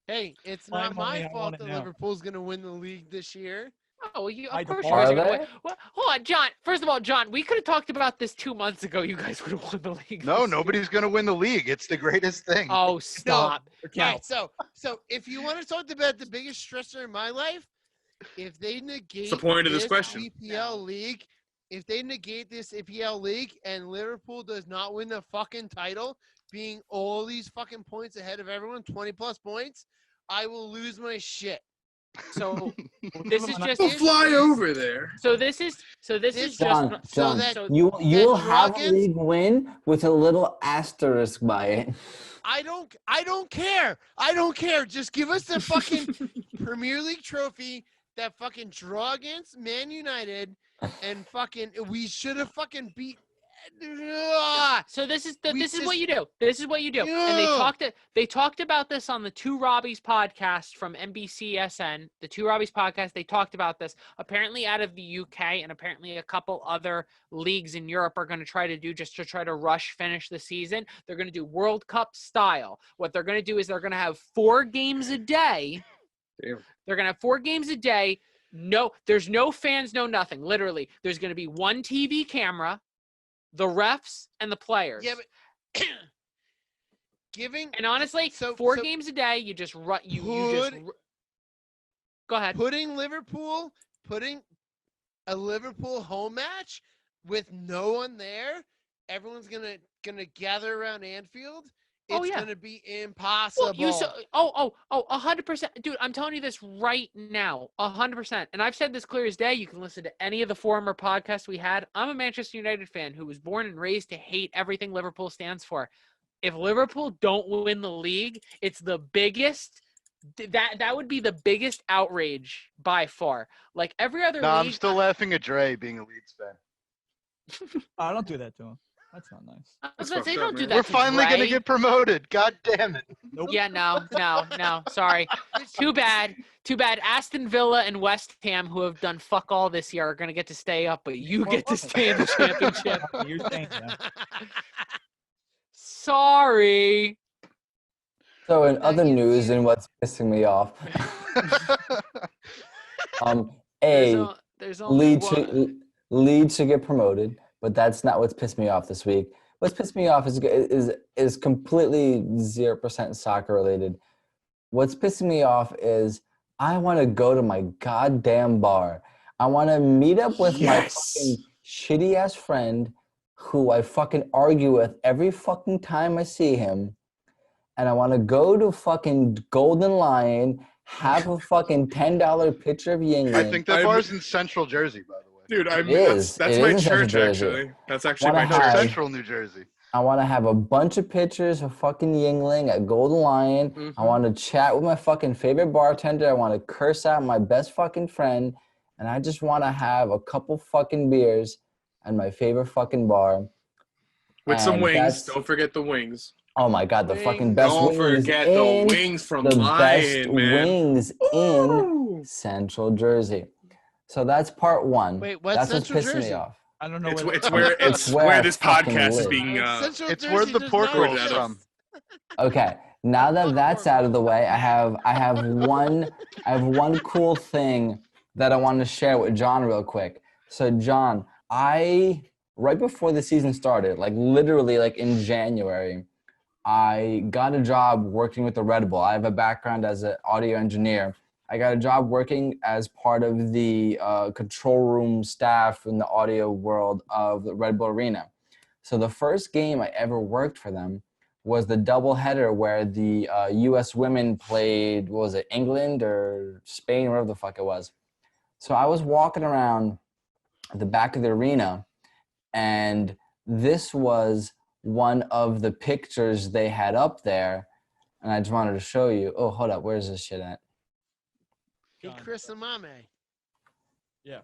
Hey, it's My not money, my I fault want it that now. Liverpool's going to win the league this year. Oh, well, of I course don't- you guys Are are going to they? win. Well, hold on, John. First of all, John, we could have talked about this 2 months ago. You guys would have won the league. No, this year. nobody's going to win the league. It's the greatest thing. Oh, stop. Right, so if you want to talk about the biggest stressor in my life, if they negate the point of this question. EPL league, if they negate this EPL league and Liverpool does not win the fucking title, being all these fucking points ahead of everyone, 20 plus points, I will lose my shit. So this is just. We'll fly over there. So this is This- just. John, So John, that- so you will have a Dragons- league win with a little asterisk by it. I don't care. I don't care. Just give us the fucking Premier League trophy that fucking draw against Man United and fucking we should have fucking beat So this is We this is what just- you do. This is what you do. And they talked about this on the Two Robbies podcast from NBCSN. The Two Robbies podcast, they talked about this. Apparently out of the UK and apparently a couple other leagues in Europe are going to try to do just to try to finish the season. They're going to do World Cup style. What they're going to do is they're going to have 4 games a day. Damn. They're going to have 4 games a day. No, there's no fans, no nothing. Literally, there's going to be 1 TV camera, the refs, and the players. Yeah, but And honestly, So- 4 so games a day, you just go ahead. putting a Liverpool home match with no one there, everyone's gonna gather around Anfield. Oh, It's yeah. gonna be impossible. Well, 100%. Dude, I'm telling you this right now, 100%. And I've said this clear as day. You can listen to any of the former podcasts we had. I'm a Manchester United fan who was born and raised to hate everything Liverpool stands for. If Liverpool don't win the league, it's the biggest. That would be the biggest outrage by far. Like every other No, league. I'm still laughing at Dre being a Leeds fan. I don't do that to him. That's not nice. I was That's gonna say, fucked don't up, do man. that. We're to finally gonna Dre. get promoted. God damn it. Nope. Yeah, no. Sorry. Too bad. Aston Villa and West Ham, who have done fuck all this year, are going to get to stay up, but you get to stay in the championship. You're saying that. Sorry. So in That other gets news, you- and what's pissing me off, There's only one. Leeds should get promoted, but that's not what's pissed me off this week. What's pissed me off is completely 0% soccer related. What's pissing me off is I want to go to my goddamn bar. I want to meet up with my fucking shitty ass friend who I fucking argue with every fucking time I see him. And I want to go to fucking Golden Lion, have a fucking $10 picture of Yingling. I think that I'm- bar's in Central Jersey, by the way. Dude, It is. that's It my is in Central church Jersey. actually. That's actually Wanna my No, have- church. Central New Jersey. I want to have a bunch of pictures of fucking Yingling at Golden Lion. I Mhm. want to chat with my fucking favorite bartender. I want to curse out my best fucking friend. And I just want to have a couple fucking beers at my favorite fucking bar. With some And wings. that's- Don't forget the wings. Oh my God, the fucking Wings. best Don't wings forget in the wings from the Lion, best man. wings in Ooh. Central Jersey. So that's part one. Wait, what's That's what's Central pissing Jersey? me off. I don't know It's where it's that- where It's it's where where I this fucking podcast is live. being. Central It's Jersey where the does pork not roll's exist. from. Okay, now that that's out of the way, I have one cool thing that I want to share with John real quick. So John, right before the season started, like literally like in January, I got a job working with the Red Bull. I have a background as an audio engineer. I got a job working as part of the control room staff in the audio world of the Red Bull Arena. So the first game I ever worked for them was the doubleheader where the U.S. women played, what was it, England or Spain, wherever the fuck it was. So I was walking around the back of the arena, and this was one of the pictures they had up there, and I just wanted to show you. Oh, hold up, where's this shit at? Hey, Chris and Mame. Yeah.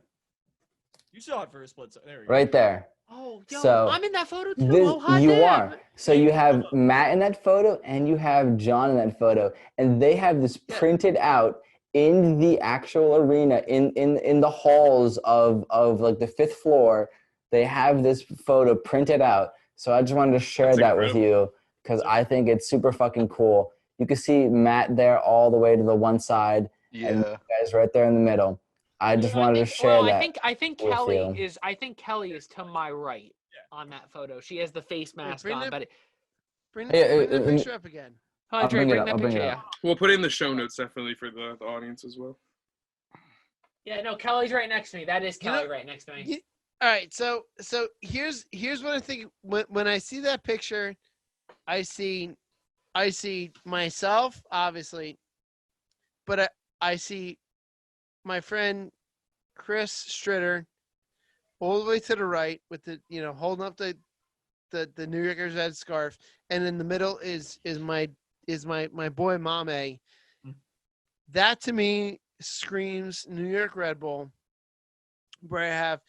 You saw it for a split second. There we go. Right there. Oh, yo, So, I'm in that photo too. This, Oh, hot you damn. are. So you have Matt in that photo, and you have John in that photo, and they have this printed out in the actual arena, in the halls of like the 5th floor. They have this photo printed out. So I just wanted to share That's that with you because I think it's super fucking cool. You can see Matt there all the way to the one side, and you Yeah. guys right there in the middle. I just wanted to share that. I think with Kelly you. is. I think Kelly is to my right on that photo. She has the face mask bring on, it- but Bring Hey, the picture up again. Hold on, Dre, bring it bring up, that I'll bring it picture. up. We'll put it in the show notes definitely for the audience as well. Yeah, no, Kelly's right next to me. That is You know- Kelly right next to me. you- All right, so here's what I think. When I see that picture, I see myself, obviously, but I see my friend Chris Stritter all the way to the right with the holding up the New Yorkers red scarf, and in the middle is my boy Mame. That to me screams New York Red Bull, where I have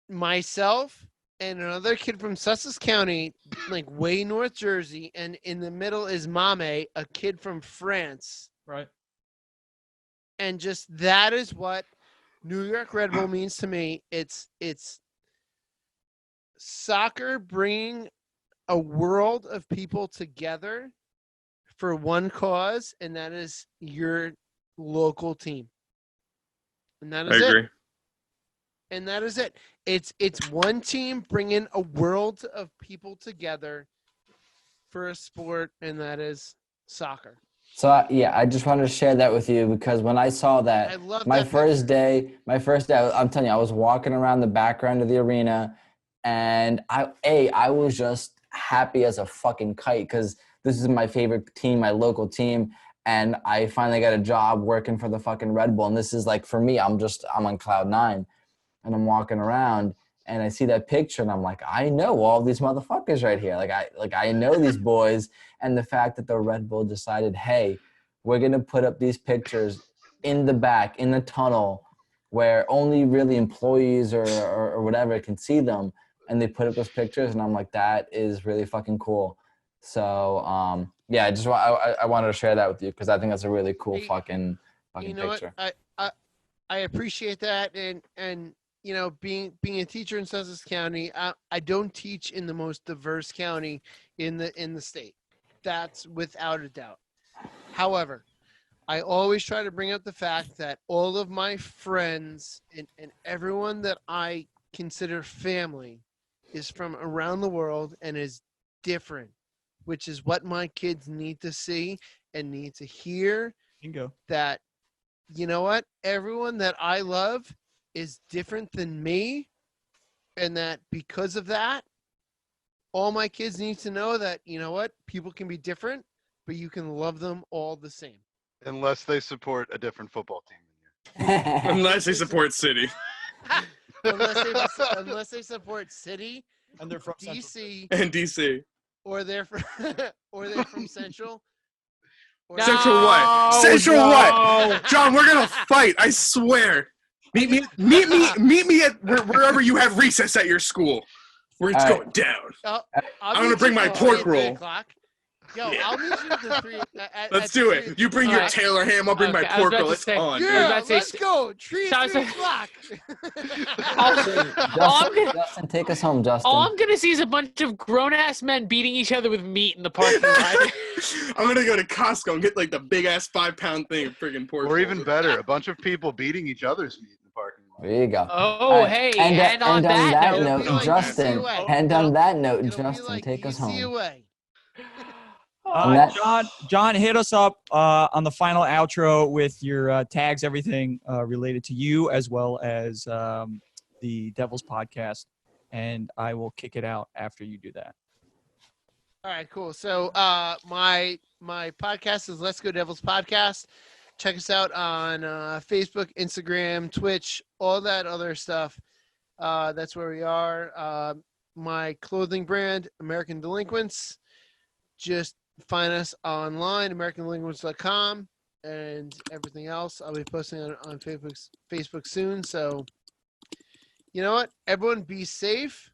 myself and another kid from Sussex County, like way North Jersey, and in the middle is Mame, a kid from France. Right. And just that is what New York Red Bull means to me. It's soccer bringing a world of people together for one cause, and that is your local team. And that is it. And that is it. It's one team bringing a world of people together for a sport, and that is soccer. So I just wanted to share that with you because when I saw that, I love my that first day, I'm telling you, I was walking around the background of the arena, and I was just happy as a fucking kite because this is my favorite team, my local team, and I finally got a job working for the fucking Red Bull, and this is like for me, I'm on cloud 9, and I'm walking around. And I see that picture, and I'm like, I know all these motherfuckers right here. I know these boys. And the fact that the Red Bull decided, hey, we're gonna put up these pictures in the back, in the tunnel, where only really employees or whatever can see them, and they put up those pictures, and I'm like, that is really fucking cool. So I wanted to share that with you because I think that's a really cool fucking picture. What? I appreciate that, and you know, being a teacher in Sussex County, I don't teach in the most diverse county in the state. That's without a doubt. However, I always try to bring up the fact that all of my friends and everyone that I consider family is from around the world and is different, which is what my kids need to see and need to hear. Bingo. That, you know what? Everyone that I love is different than me, and that because of that, all my kids need to know that, you know what, people can be different, but you can love them all the same. Unless they support a different football team than you. Unless they support City. unless they support City And they're from DC And DC. or they're from Central. Or Central what? Central what? John, we're gonna fight. I swear. Meet me at wherever you have recess at your school. Where it's going down. I'm gonna bring my pork roll. Yo, Yeah. I'll meet you at the 3. Let's do it. You bring your Taylor ham. I'll bring my pork roll. It's on. Yeah, dude. let's go. 3 o'clock. Justin, take us home, Justin. All I'm gonna see is a bunch of grown-ass men beating each other with meat in the parking lot. I'm gonna go to Costco and get like the big ass 5-pound thing of friggin' pork. Or even better, a bunch of people beating each other's meat in the parking lot. There you go. Oh, hey, and on that note, like Justin, DCUA. and on that note, It'll be Justin, like take us home. DCUA. John, hit us up on the final outro with your tags, everything related to you, as well as the Devils podcast, and I will kick it out after you do that. All right, cool. So my podcast is Let's Go Devils Podcast. Check us out on Facebook, Instagram, Twitch, all that other stuff. That's where we are. My clothing brand, American Delinquents. Just find us online, americandelinquents.com, and everything else. I'll be posting on Facebook soon. So, you know what? Everyone be safe,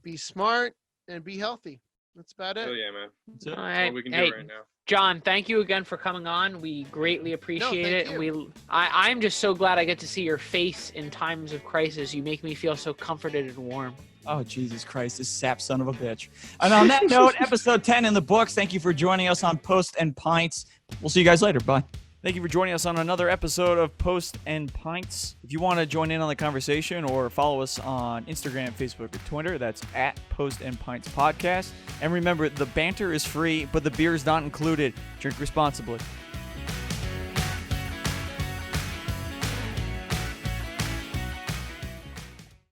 be smart, and be healthy. That's about it. Oh yeah, man. That's it. all That's right. all we can Hey, do right now. John, thank you again for coming on. We greatly appreciate thank it. you. I'm just so glad I get to see your face in times of crisis. You make me feel so comforted and warm. Oh, Jesus Christ, this sap son of a bitch. And on that note, episode 10 in the books. Thank you for joining us on Posts and Pints. We'll see you guys later. Bye. Thank you for joining us on another episode of Post and Pints. If you want to join in on the conversation or follow us on Instagram, Facebook, or Twitter, that's at Post and Pints Podcast. And remember, the banter is free, but the beer is not included. Drink responsibly.